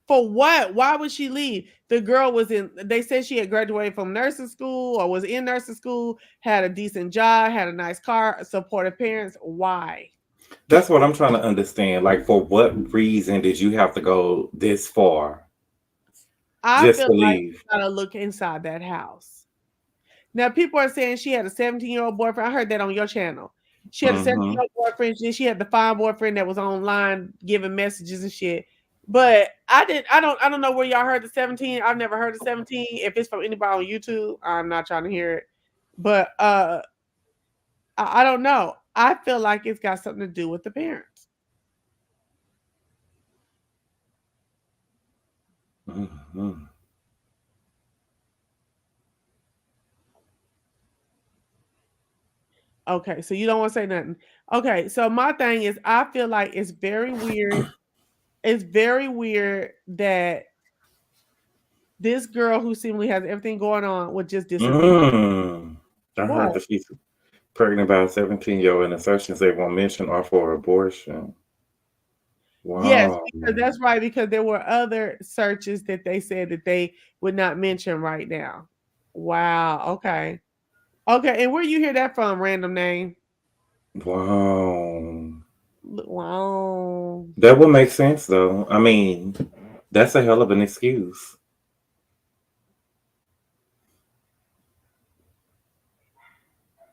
For what? Why would she leave? The girl was they said she had graduated from nursing school or was in nursing school, had a decent job, had a nice car, supportive parents. Why? That's what I'm trying to understand. Like, for what reason did you have to go this far? I feel like you gotta look inside that house. Now, people are saying she had a 17-year-old boyfriend. I heard that on your channel. She had a 17-year-old boyfriend. She had the fine boyfriend that was online giving messages and shit. But I don't know where y'all heard the 17. I've never heard the 17. If it's from anybody on YouTube, I'm not trying to hear it. But I don't know. I feel like it's got something to do with the parents. Mm-hmm. Okay, so you don't want to say nothing. Okay, so my thing is, I feel like it's very weird. It's very weird that this girl who seemingly has everything going on would just disappear. I heard that she's pregnant by a 17-year-old, and the assertions they won't mention are for abortion. Wow. Yes, because that's right, because there were other searches that they said that they would not mention right now. Wow, okay. Okay, and where you hear that from, random name? Wow. Wow. That would make sense, though. I mean, that's a hell of an excuse.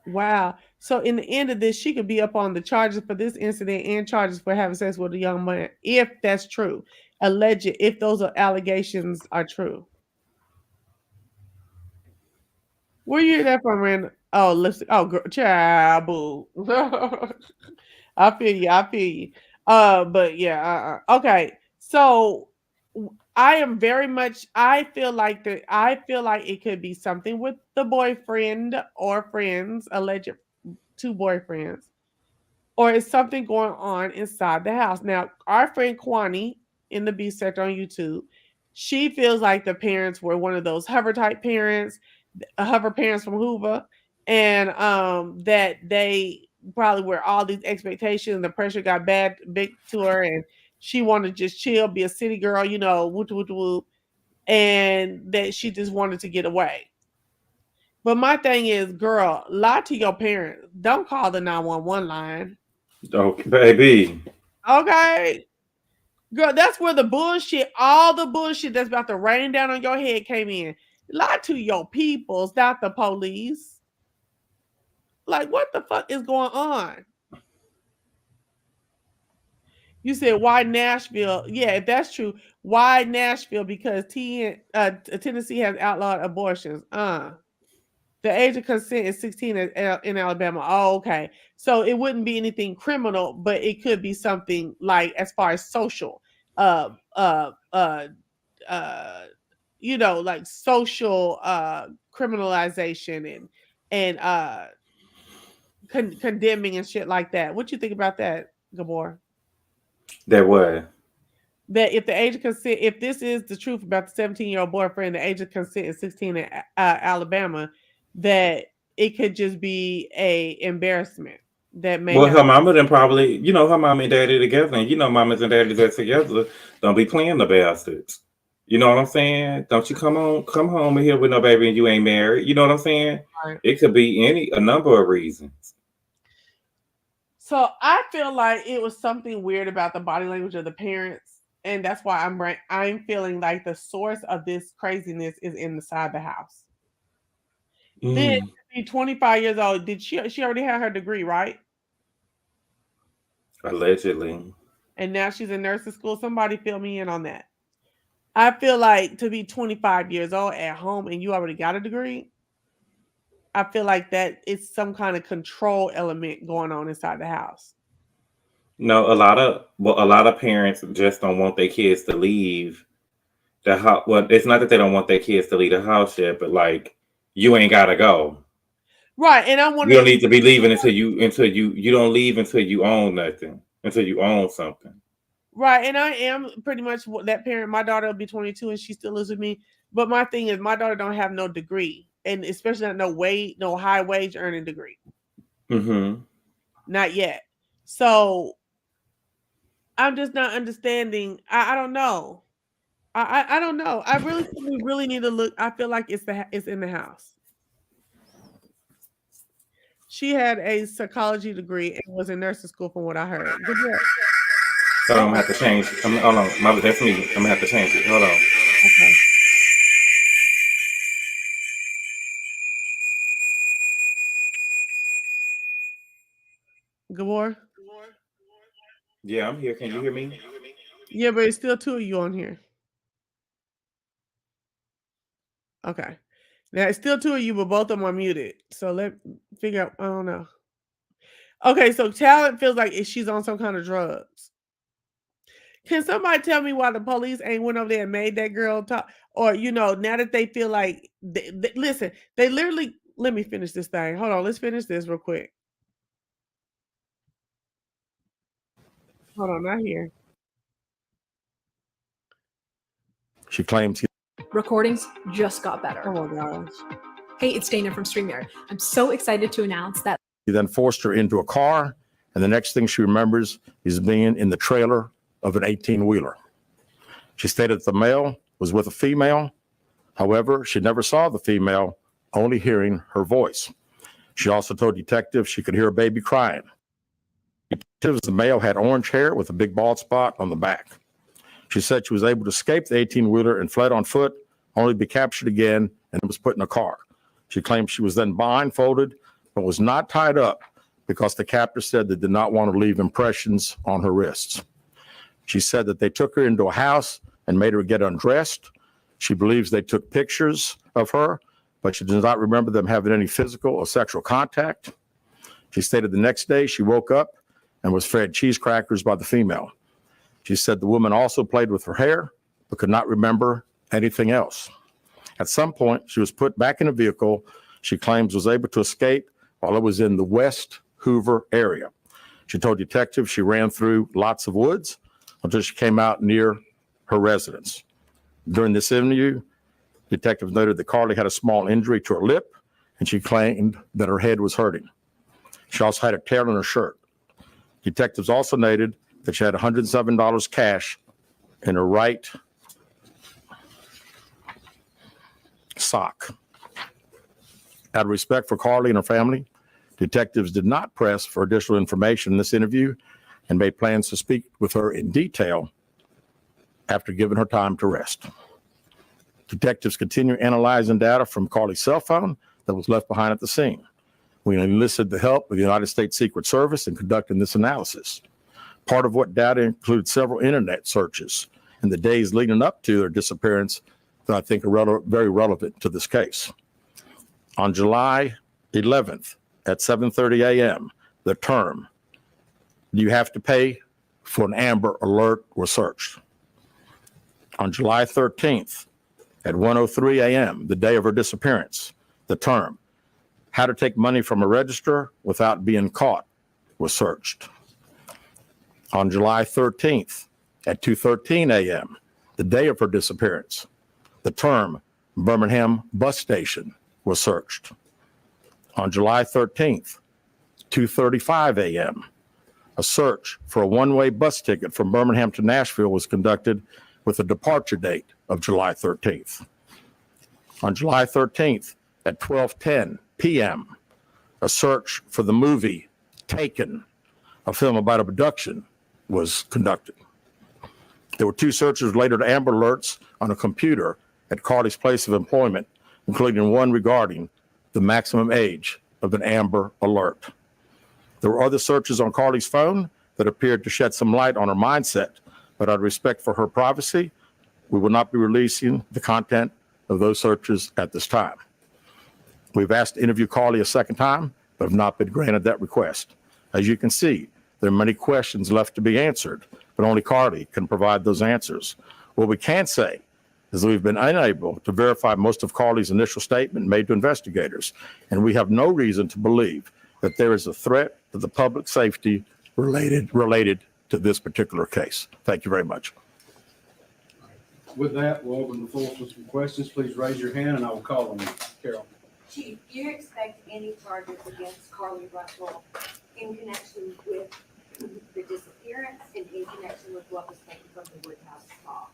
Wow. So in the end of this, she could be up on the charges for this incident and charges for having sex with a young man, if that's true. Alleged, if those allegations are true. Where you hear that from, Randall? Oh, listen. Oh, girl, child, boo. I feel you. But yeah. Okay. So I am very much. I feel like it could be something with the boyfriend or friends, alleged two boyfriends, or is something going on inside the house. Now, our friend Kwani in the Beast Sector on YouTube, she feels like the parents were one of those Hoover type parents, Hoover parents from Hoover, and that they probably were all these expectations. The pressure got big to her, and she wanted to just chill, be a city girl, whoop whoop whoop, and that she just wanted to get away. But my thing is, girl, lie to your parents. Don't call the 911 line. Okay, baby. Okay. Girl, that's where all the bullshit that's about to rain down on your head came in. Lie to your peoples, not the police. Like, what the fuck is going on? You said, why Nashville? Yeah, if that's true, why Nashville? Because Tennessee has outlawed abortions. The age of consent is 16 in Alabama. Oh, okay. So it wouldn't be anything criminal, but it could be something like as far as social, uh, uh, uh, like social criminalization and condemning and shit like that. What you think about that, Gabor? That what? That if the age of consent, if this is the truth about the 17-year-old boyfriend, the age of consent is 16 in Alabama, that it could just be a embarrassment that may Well, have. her mama then probably, her mom and daddy together, and mamas and daddies are together. Don't be playing the bastards. You know what I'm saying? Don't you come home here with no baby and you ain't married. You know what I'm saying? Right. It could be a number of reasons. So I feel like it was something weird about the body language of the parents, and that's why I'm feeling like the source of this craziness is inside the house. Then, to be 25 years old, did she already had her degree, right? Allegedly. And now she's in nursing school. Somebody fill me in on that. I feel like to be 25 years old at home and you already got a degree, I feel like that it's some kind of control element going on inside the house. No, a lot of parents just don't want their kids to leave the house. Well, it's not that they don't want their kids to leave the house yet, but like you ain't gotta go. Right, and I'm You wondering. don't need to be leaving until you don't leave until you own nothing, until you own something. Right, and I am pretty much that parent. My daughter will be 22 and she still lives with me. But my thing is, my daughter don't have no degree, and especially not no high wage earning degree. Mm-hmm. Not yet. So I'm just not understanding. I don't know. I don't know. I really think we really need to look. I feel like it's in the house. She had a psychology degree and was in nursing school, from what I heard. Good work. So I'm gonna have to change. Hold on, that's me. I'm gonna have to change it. Hold on. Okay. Gabor? Yeah, I'm here. Can you hear me? Yeah, but it's still two of you on here. Okay. Now it's still two of you, but both of them are muted. So let's figure out. I don't know. Okay, so Talent feels like she's on some kind of drugs. Can somebody tell me why the police ain't went over there and made that girl talk? Or, now that they feel like, listen, they literally, let me finish this thing. Hold on, let's finish this real quick. Hold on, not here. She claims recordings just got better. Oh my gosh. Hey, it's Dana from StreamYard. I'm so excited to announce that he then forced her into a car, and the next thing she remembers is being in the trailer of an 18-wheeler. She stated that the male was with a female. However, she never saw the female, only hearing her voice. She also told detectives she could hear a baby crying. Detectives, the male had orange hair with a big bald spot on the back. She said she was able to escape the 18-wheeler and fled on foot, only to be captured again and was put in a car. She claimed she was then blindfolded, but was not tied up because the captor said they did not want to leave impressions on her wrists. She said that they took her into a house and made her get undressed. She believes they took pictures of her, but she does not remember them having any physical or sexual contact. She stated the next day she woke up and was fed cheese crackers by the female. She said the woman also played with her hair, but could not remember anything else. At some point, she was put back in a vehicle she claims was able to escape while it was in the West Hoover area. She told detectives she ran through lots of woods until she came out near her residence. During this interview, detectives noted that Carlee had a small injury to her lip, and she claimed that her head was hurting. She also had a tear in her shirt. Detectives also noted that she had $107 cash in her right sock. Out of respect for Carlee and her family, detectives did not press for additional information in this interview and made plans to speak with her in detail after giving her time to rest. Detectives continue analyzing data from Carlee's cell phone that was left behind at the scene. We enlisted the help of the United States Secret Service in conducting this analysis. Part of what data includes several internet searches in the days leading up to their disappearance that I think are very relevant to this case. On July 11th at 7:30 a.m., the term, "You have to pay for an Amber Alert," was searched. On July 13th at 1:03 a.m., the day of her disappearance, the term, "How to take money from a register without being caught," was searched. On July 13th at 2:13 a.m., the day of her disappearance, the term Birmingham bus station was searched. On July 13th, 2:35 a.m., a search for a one-way bus ticket from Birmingham to Nashville was conducted with a departure date of July 13th. On July 13th at 12:10 p.m., a search for the movie Taken, a film about abduction, was conducted. There were 2 searches related to Amber Alerts on a computer at Carlee's place of employment, including one regarding the maximum age of an Amber Alert. There were other searches on Carlee's phone that appeared to shed some light on her mindset, but out of respect for her privacy, we will not be releasing the content of those searches at this time. We've asked to interview Carlee a second time, but have not been granted that request. As you can see, there are many questions left to be answered, but only Carlee can provide those answers. What we can say is that we've been unable to verify most of Carlee's initial statement made to investigators, and we have no reason to believe that there is a threat to the public safety related to this particular case. Thank you very much. With that, we'll open the floor for some questions. Please raise your hand and I will call on you. Carol. Chief, do you expect any charges against Carlee Russell in connection with the disappearance and in connection with what was taken from the Woodhouse law?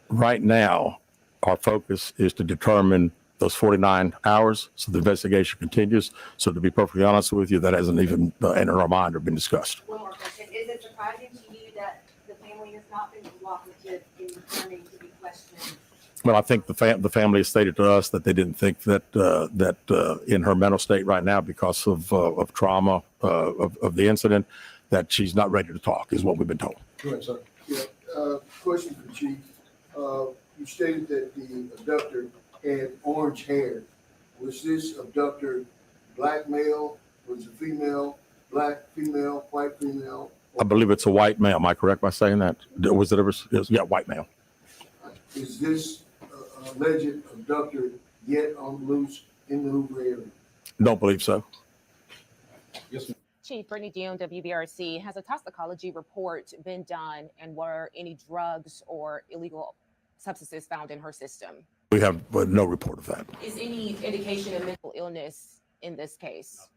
Right now, our focus is to determine those 49 hours, so the investigation continues. So to be perfectly honest with you, that hasn't even entered our mind or been discussed. One more question. Is it surprising to you that the family has not been cooperative in returning to be questioned? Well, I think the family has stated to us that they didn't think that in her mental state right now, because of trauma of the incident, that she's not ready to talk, is what we've been told. Go ahead, sir. Yeah, question for Chief. You stated that the abductor had orange hair. Was this abductor black male? Was it female? Black female? White female? I believe it's a white male. Am I correct by saying that? Was it ever? Yeah, white male. Is this alleged abductor yet on loose in the Hoover area? Don't believe so. Yes, ma'am. Chief Brittany Dion, WBRC. Has a toxicology report been done, and were any drugs or illegal substances found in her system? We have no report of that. Is any indication of mental illness in this case?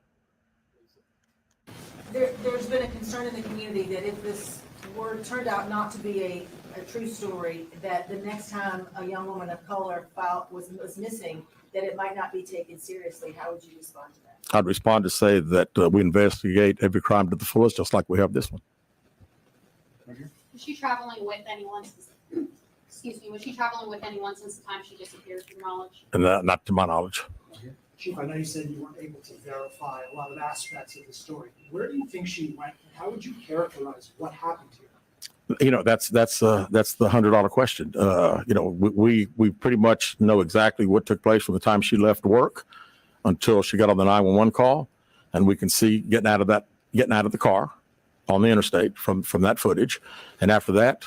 There's been a concern in the community that if this turned out not to be a true story, that the next time a young woman of color was missing, that it might not be taken seriously. How would you respond to that? I'd respond to say that we investigate every crime to the fullest, just like we have this one. Was she traveling with anyone? Excuse me. Was she traveling with anyone since the time she disappeared, to your knowledge? And not to my knowledge. Chief, I know you said you weren't able to verify a lot of aspects of the story. Where do you think she went, and how would you characterize what happened to her? You know, that's the $100 question. You know, we pretty much know exactly what took place from the time she left work until she got on the 911 call, and we can see getting out of the car on the interstate from that footage. And after that,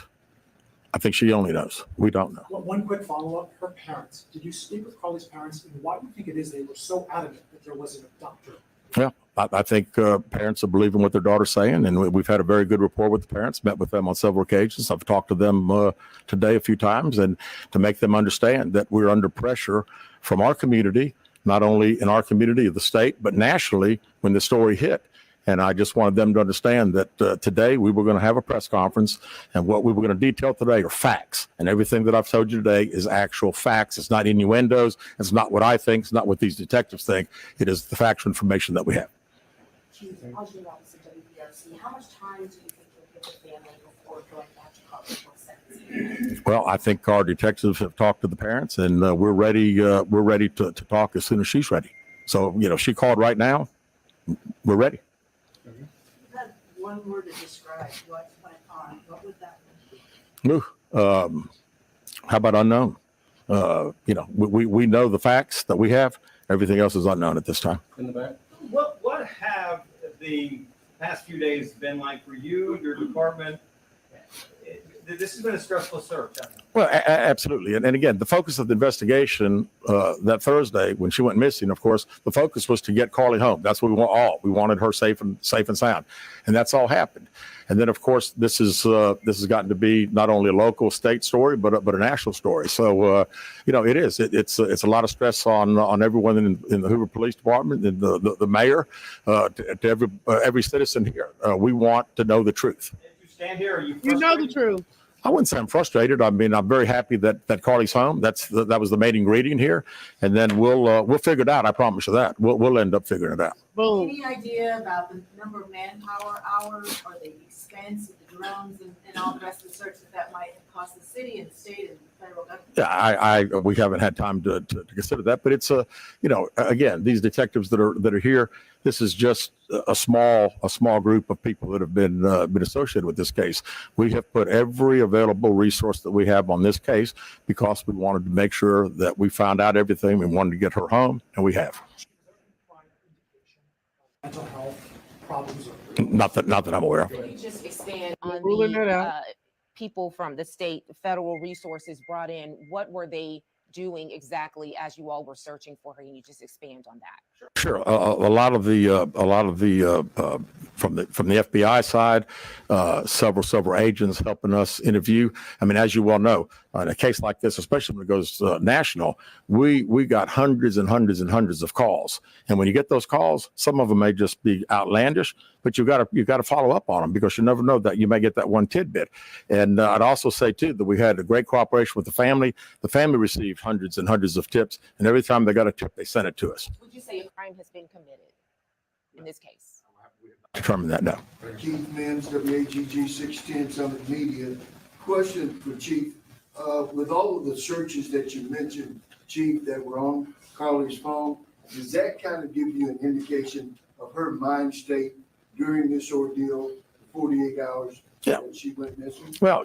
I think she only knows. We don't know. Well, one quick follow-up. Her parents. Did you speak with Carlee's parents? And why do you think it is they were so adamant that there was an abductor? Yeah, I think parents are believing what their daughter's saying, and we've had a very good rapport with the parents, met with them on several occasions. I've talked to them today a few times, and to make them understand that we're under pressure from our community, not only in our community of the state, but nationally when the story hit. And I just wanted them to understand that today we were going to have a press conference, and what we were going to detail today are facts. And everything that I've told you today is actual facts. It's not innuendos. It's not what I think. It's not what these detectives think. It is the factual information that we have. Chief, Audrey Robinson, WBRC. How much time do you think you'll give the family before going back to Carlee for sentencing? Well, I think our detectives have talked to the parents, and we're ready. We're ready to talk as soon as she's ready. So, you know, she called right now. we're ready. That one word to describe what went on, what would that Ooh, how about unknown? We know the facts that we have. Everything else is unknown at this time. In the back. What have the past few days been like for you, your department? This has been a stressful search. Well, absolutely. And again, the focus of the investigation that Thursday when she went missing, of course, the focus was to get Carlee home. That's what we want all. We wanted her safe and sound. And that's all happened. And then, of course, this has gotten to be not only a local state story, but a national story. So, it is. It's a lot of stress on everyone in the Hoover Police Department and the mayor, to every citizen here. We want to know the truth. You stand here, are you You know the truth. I wouldn't say I'm frustrated. I mean, I'm very happy that Carlee's home. That was the main ingredient here, and then we'll figure it out. I promise you that we'll end up figuring it out. Boom. Any idea about the number of manpower hours or the expense of the drones and all the rest of the search that might cost the city and the state and the federal government? Yeah, we haven't had time to consider that, but it's again, these detectives that are here. This is just a small group of people that have been associated with this case. We have put every available resource that we have on this case because we wanted to make sure that we found out everything. We wanted to get her home, and we have. Mental health problems. Not that I'm aware of. Can you just expand on Ruling that the out. people from the state, federal resources brought in? What were they doing exactly as you all were searching for her? Can you just expand on that? Sure. A lot of the from the FBI side, several agents helping us interview. I mean, as you well know, in a case like this, especially when it goes national, we got hundreds and hundreds and hundreds of calls. And when you get those calls, some of them may just be outlandish, but you got to follow up on them because you never know that you may get that one tidbit. And I'd also say too that we had a great cooperation with the family. The family received hundreds and hundreds of tips, and every time they got a tip, they sent it to us. Would you say a crime has been committed in this case? Determine that now. Keith Mims, WAGG 610 Summit Media. Question for Chief. With all of the searches that you mentioned, Chief, that were on Carlee's phone, does that kind of give you an indication of her mind state during this ordeal, 48 hours Yeah. that she went missing? Well,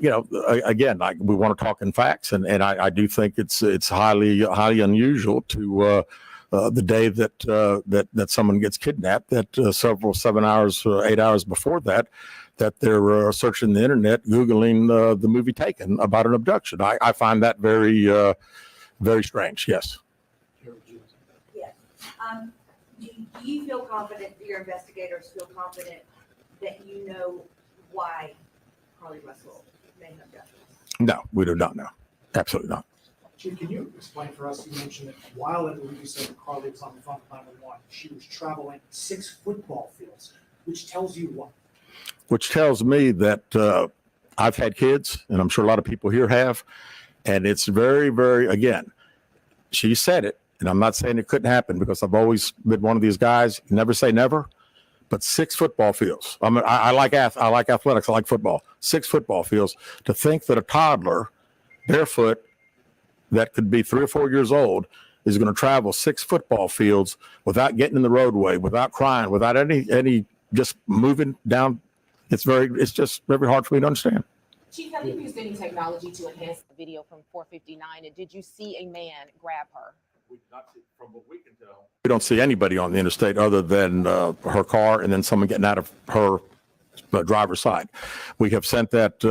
again, we want to talk in facts, and I do think it's highly unusual to the day that someone gets kidnapped, that 7 hours, 8 hours before that they're searching the internet, Googling the movie Taken about an abduction. I find that very, very strange. Yes. Yes. Do you feel confident, your investigators feel confident that you know why Carlee Russell may have done this? No, we do not know. Absolutely not. Chief, can you explain for us, you mentioned that while I believe you said that Carlee was on the phone with 911, she was traveling 6 football fields, which tells you what? Which tells me that I've had kids, and I'm sure a lot of people here have, and it's very, very, again, she said it, and I'm not saying it couldn't happen because I've always been one of these guys, never say never, but 6 football fields. I mean, I like athletics, I like football. 6 football fields. To think that a toddler, barefoot, that could be 3 or 4 years old, is going to travel 6 football fields without getting in the roadway, without crying, without any just moving down. It's just very hard for me to understand. Chief, have you used any technology to enhance the video from 459? And did you see a man grab her? From what we can tell, we don't see anybody on the interstate other than her car and then someone getting out of her driver's side. We have sent that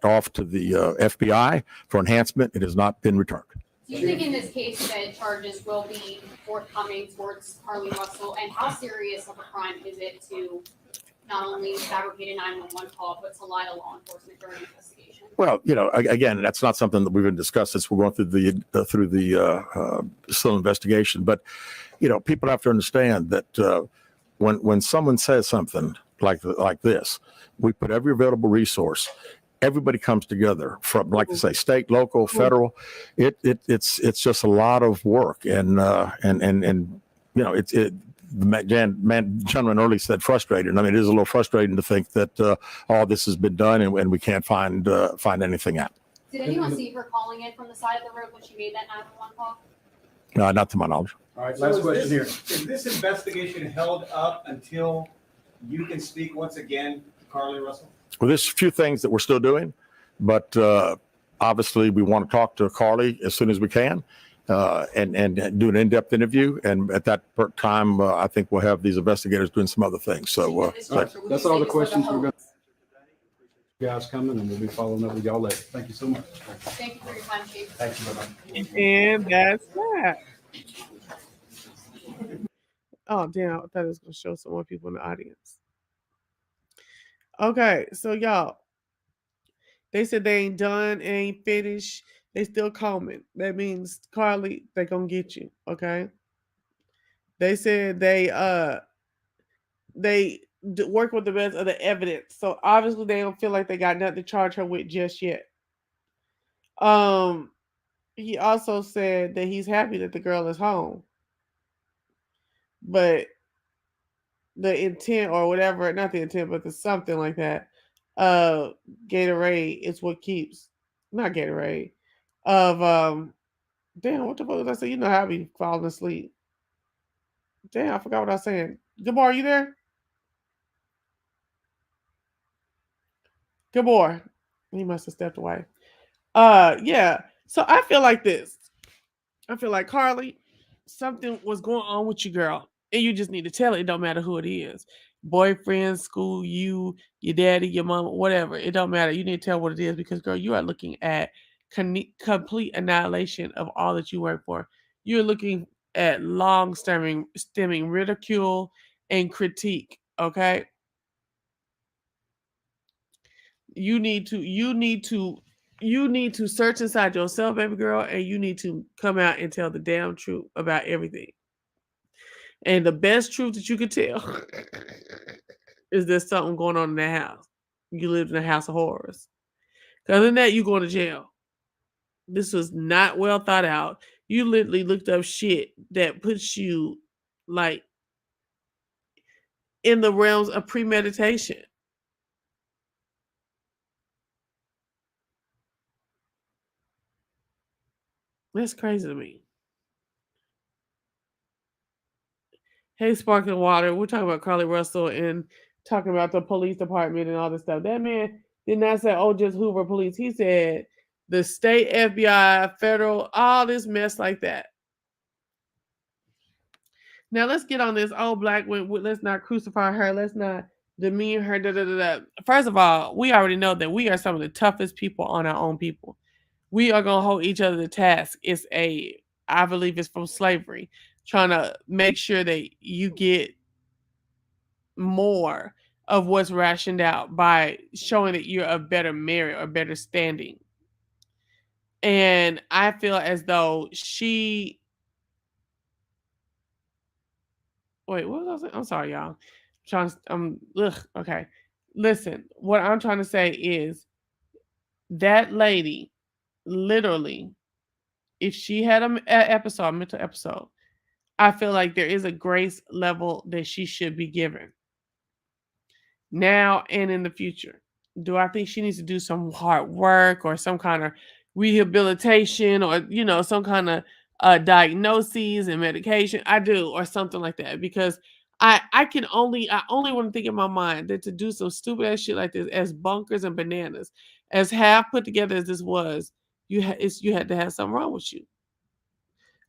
off to the FBI for enhancement. It has not been returned. Do you think in this case that charges will be forthcoming towards Carlee Russell? And how serious of a crime is it to not only fabricate a 911 call, but to lie to law enforcement during an investigation? Well, again, that's not something that we've been discussed since we're going through the still investigation. But people have to understand that when someone says something like this, we put every available resource. Everybody comes together from, like I say, state, local, federal. It's just a lot of work, and the gentleman earlier said frustrated. I mean, it is a little frustrating to think that all this has been done and we can't find anything out. Did anyone see her calling in from the side of the road when she made that 911 call? Not to my knowledge. All right, So last is question here. Is this investigation held up until you can speak once again to Carlee Russell? Well, there's a few things that we're still doing, but obviously we want to talk to Carlee as soon as we can and do an in-depth interview. And at that time, I think we'll have these investigators doing some other things. So All right, that's all the questions we're going to you guys coming, and we'll be following up with y'all later. Thank you so much. Thank you for your time, Chief. Thank you very much. And that's that. Oh, damn. I thought it was going to show some more people in the audience. Okay, so y'all, they said they ain't done, ain't finished. They still coming. That means, Carlee, they going to get you, okay? They said they work with the rest of the evidence. So obviously they don't feel like they got nothing to charge her with just yet. He also said that he's happy that the girl is home. But the intent or whatever, not the intent, but the something like that, Gatorade is what keeps, not Gatorade, of, damn, what the fuck did I say? You know how I be falling asleep. Damn, I forgot what I was saying. Good boy, are you there? Good boy. He must have stepped away. Yeah. So I feel like this. I feel like, Carlee, something was going on with you, girl. And you just need to tell it. It don't matter who it is. Boyfriend, school, you, your daddy, your mama, whatever. It don't matter. You need to tell what it is because, girl, you are looking at complete annihilation of all that you work for. You're looking at long stemming ridicule and critique, okay? You need to search inside yourself, baby girl, and you need to come out and tell the damn truth about everything. And the best truth that you could tell is there's something going on in that house. You lived in a house of horrors. Other than that, you going to jail. This was not well thought out. You literally looked up shit that puts you like in the realms of premeditation. That's crazy to me. Hey, Sparkling Water. We're talking about Carlee Russell and talking about the police department and all this stuff. That man did not say, oh, just Hoover police. He said the state FBI, federal, all this mess like that. Now, let's get on this. Oh, black women, let's not crucify her. Let's not demean her. Da, da, da, da. First of all, we already know that we are some of the toughest people on our own people. We are going to hold each other to task. I believe it's from slavery, trying to make sure that you get more of what's rationed out by showing that you're a better merit or better standing. And I feel as though wait, what was I saying? I'm sorry, y'all. Okay. Listen, what I'm trying to say is that lady, literally, if she had a mental episode, I feel like there is a grace level that she should be given now and in the future. Do I think she needs to do some hard work or some kind of rehabilitation or, some kind of diagnoses and medication? I do, or something like that, because I only want to think in my mind that to do some stupid ass shit like this, as bonkers and bananas, as half put together as this was, you had to have something wrong with you.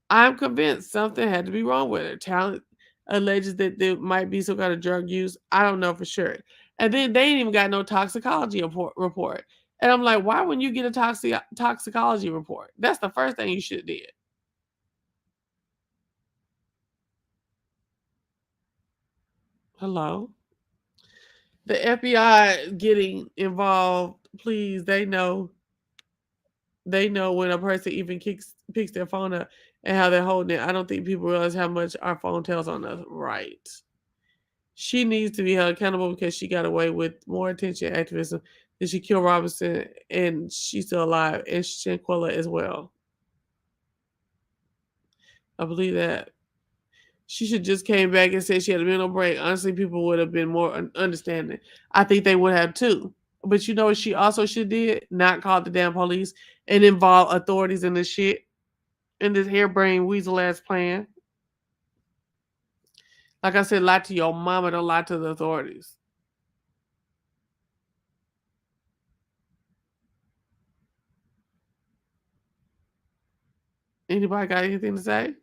I'm convinced something had to be wrong with her. Talent alleges that there might be some kind of drug use. I don't know for sure. And then they ain't even got no toxicology report. And I'm like, why wouldn't you get a toxicology report? That's the first thing you should have did. Hello? The FBI getting involved, please. They know when a person even picks their phone up and how they're holding it. I don't think people realize how much our phone tells on us. Right. She needs to be held accountable because she got away with more attention activism than she killed Robinson, and she's still alive, and Shanquella as well. I believe that. She should just came back and said she had a mental break. Honestly, people would have been more understanding. I think they would have too. But you know what she also should did? Not call the damn police and involve authorities in this shit in this harebrained weasel ass plan. Like I said, lie to your mama, don't lie to the authorities. Anybody got anything to say?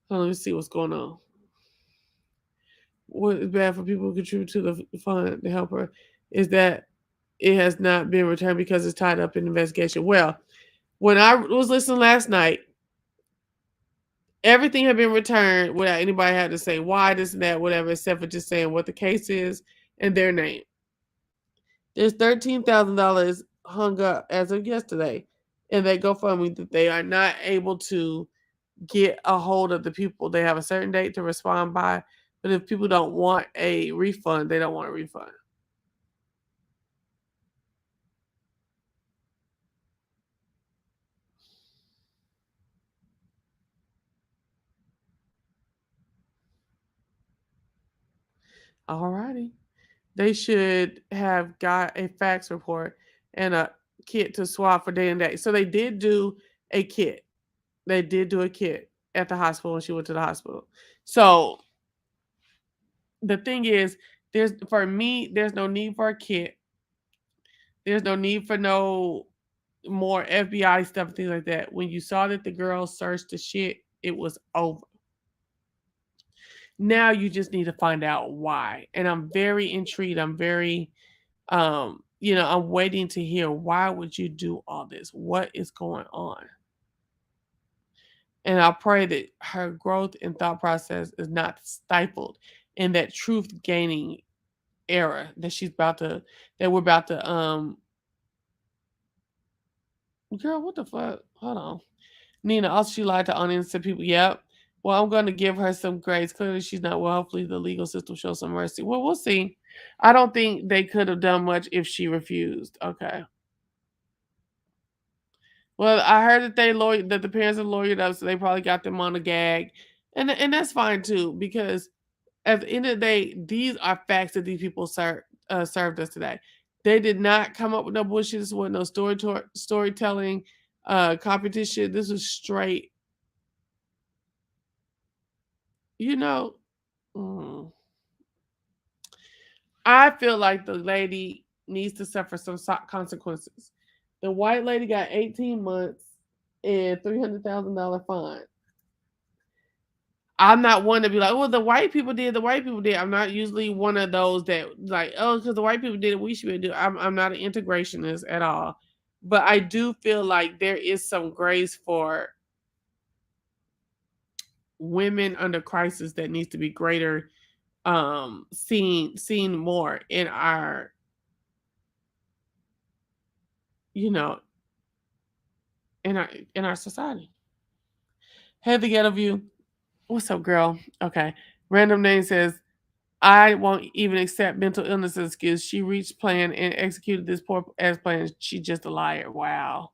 So let me see what's going on. What is bad for people who contribute to the fund to help her is that it has not been returned because it's tied up in investigation. Well, when I was listening last night, everything had been returned without anybody had to say why, this and that, whatever, except for just saying what the case is and their name. There's $13,000 hung up as of yesterday, and they GoFundMe that they are not able to get a hold of the people. They have a certain date to respond by, but if people don't want a refund, they don't want a refund. Alrighty. They should have got a fax report and a kit to swap for day and day. So they did do a kit. They did do a kit at the hospital when she went to the hospital. So the thing is, there's no need for a kit. There's no need for no more FBI stuff and things like that. When you saw that the girl searched the shit, it was over. Now you just need to find out why. And I'm very intrigued. I'm very I'm waiting to hear, why would you do all this? What is going on? And I pray that her growth and thought process is not stifled in that truth gaining era that we're about to girl, what the fuck? Hold on. Nina, also she lied to uninterested people. Yep. Well, I'm going to give her some grace. Clearly she's not well. Hopefully the legal system shows some mercy. Well, we'll see. I don't think they could have done much if she refused. Okay. Well, I heard that the parents are lawyered up, so they probably got them on a gag. And that's fine too, because at the end of the day, these are facts that these people served us today. They did not come up with no bullshit. This wasn't no storytelling competition. This was straight, I feel like the lady needs to suffer some consequences. The white lady got 18 months and $300,000 fine. I'm not one to be like, well, the white people did. I'm not usually one of those that like, oh, because the white people did it, we should do it. I'm not an integrationist at all. But I do feel like there is some grace for women under crisis that needs to be greater, seen more in our, in our society. Hey, the ghetto view. What's up, girl? Okay. Random name says, I won't even accept mental illness as excuse. She reached plan and executed this poor ass plan. She just a liar. Wow.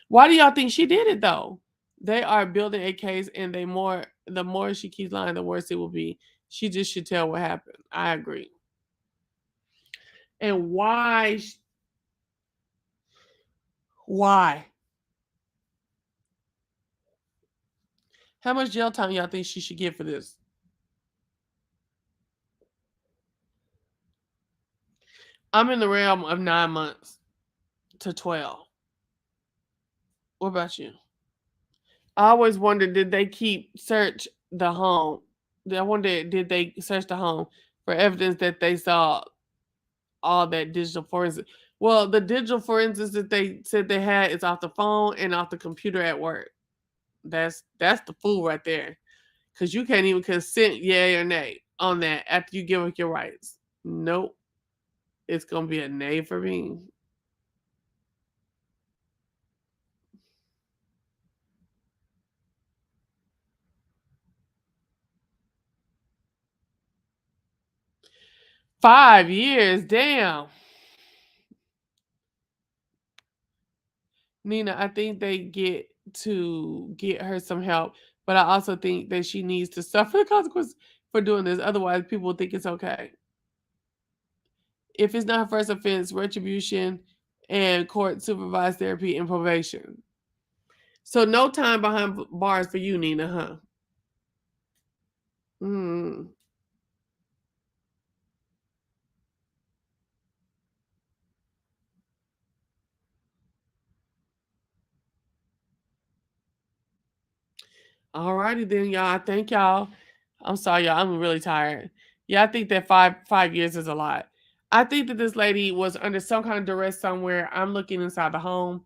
Why do y'all think she did it though? They are building a case, and the more she keeps lying, the worse it will be. She just should tell what happened. I agree. And why? Why? How much jail time y'all think she should get for this? I'm in the realm of 9 months to 12. What about you? I always wondered, did they search the home? I wonder, did they search the home for evidence that they saw all that digital forensics? Well, the digital forensics that they said they had is off the phone and off the computer at work. That's the fool right there. Because you can't even consent yay or nay on that after you give up your rights. Nope. It's going to be a nay for me. $5 years, damn. Nina, I think they get her some help, but I also think that she needs to suffer the consequences for doing this. Otherwise, people will think it's okay. If it's not her first offense, retribution and court supervised therapy and probation. So no time behind bars for you, Nina, huh? Mm. All righty then, y'all. Thank y'all. I'm sorry, y'all. I'm really tired. Yeah, I think that five years is a lot. I think that this lady was under some kind of duress somewhere. I'm looking inside the home.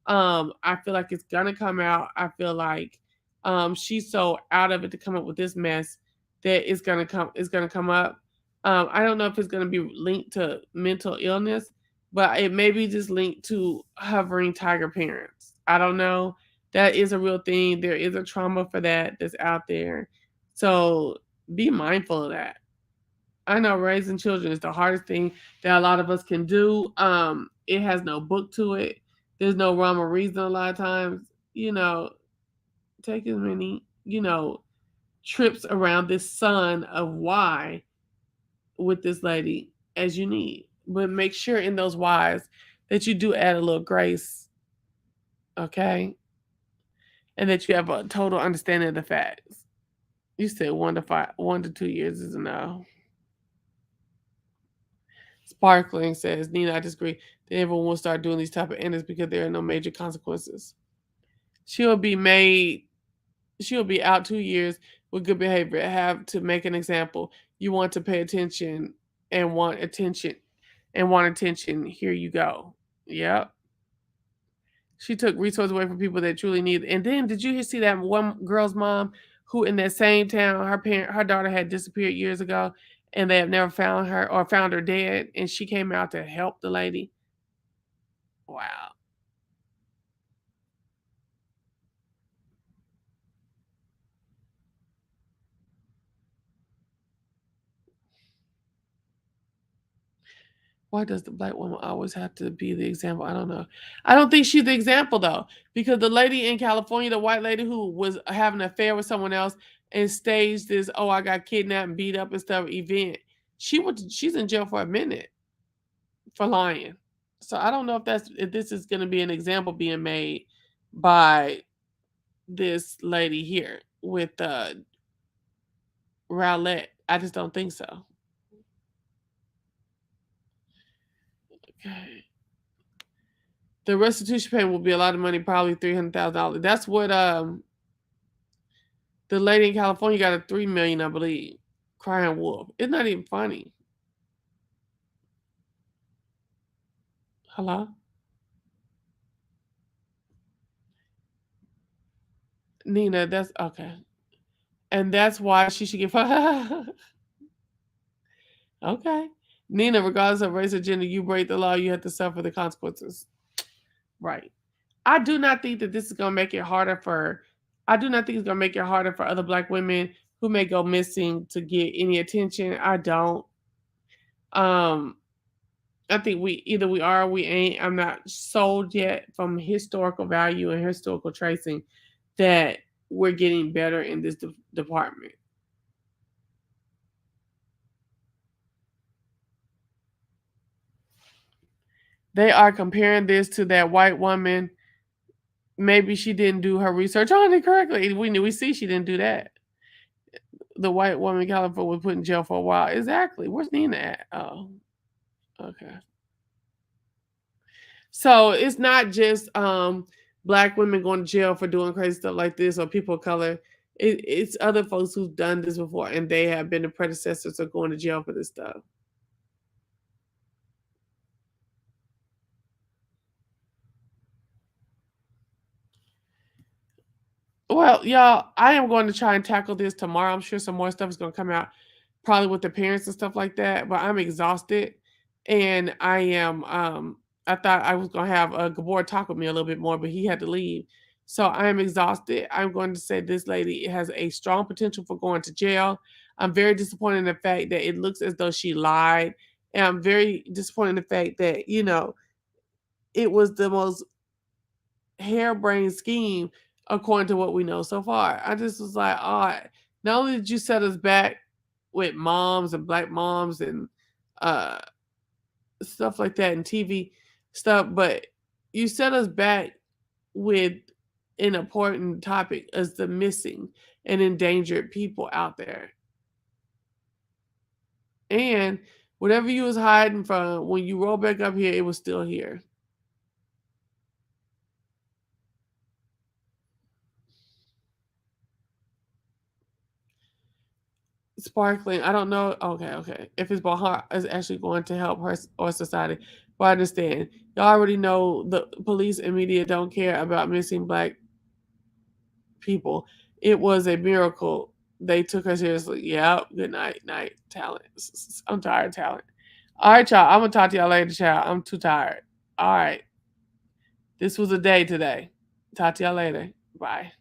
I feel like it's gonna come out. I feel like she's so out of it to come up with this mess that it's gonna come up. I don't know if it's gonna be linked to mental illness, but it may be just linked to hovering tiger parents. I don't know. That is a real thing. There is a trauma for that that's out there. So be mindful of that. I know raising children is the hardest thing that a lot of us can do. It has no book to it. There's no rhyme or reason a lot of times. Take as many, trips around this sun of why with this lady as you need. But make sure in those whys that you do add a little grace, okay? And that you have a total understanding of the facts. You said 1 to 2 years is a no. Sparkling says, Nina, I disagree. Then everyone will start doing these type of endings because there are no major consequences. She'll be out 2 years with good behavior. Have to make an example. You want to pay attention and want attention. Here you go. Yep. She took resources away from people that truly need. And then did you see that one girl's mom who in that same town, her daughter had disappeared years ago and they have never found her or found her dead, and she came out to help the lady? Wow. Why does the black woman always have to be the example? I don't know. I don't think she's the example though, because the lady in California, the white lady who was having an affair with someone else and staged this, oh, I got kidnapped and beat up and stuff event. She's in jail for a minute for lying. So I don't know if this is going to be an example being made by this lady here with Rowlett. I just don't think so. Okay. The restitution payment will be a lot of money, probably $300,000. That's what the lady in California got $3 million, I believe. Crying wolf. It's not even funny. Hello? Nina, that's okay. And that's why she should get okay. Nina, regardless of race or gender, you break the law, you have to suffer the consequences. Right. I do not think that this is going to make it harder for other black women who may go missing to get any attention. I don't. I think we are or we ain't. I'm not sold yet from historical value and historical tracing that we're getting better in this department. They are comparing this to that white woman. Maybe she didn't do her research on it correctly. We see she didn't do that. The white woman in California was put in jail for a while. Exactly. Where's Nina at? Oh, okay. So it's not just black women going to jail for doing crazy stuff like this or people of color. It's other folks who've done this before and they have been the predecessors of going to jail for this stuff. Well, y'all, I am going to try and tackle this tomorrow. I'm sure some more stuff is going to come out, probably with the parents and stuff like that. But I'm exhausted, and I am. I thought I was going to have Gabor talk with me a little bit more, but he had to leave. So I am exhausted. I'm going to say this lady has a strong potential for going to jail. I'm very disappointed in the fact that it looks as though she lied, and I'm very disappointed in the fact that it was the most harebrained scheme according to what we know so far. I just was like, oh, not only did you set us back with moms and black moms and stuff like that and TV stuff, but you set us back with an important topic as the missing and endangered people out there. And whatever you was hiding from, when you roll back up here, it was still here. Sparkling, I don't know. Okay. If it's Bahar is actually going to help her or society, but I understand. Y'all already know the police and media don't care about missing Black people. It was a miracle. They took her seriously. Yeah. Good night, talent. I'm tired, talent. All right, y'all. I'm gonna talk to y'all later, child. I'm too tired. All right. This was a day today. Talk to y'all later. Bye.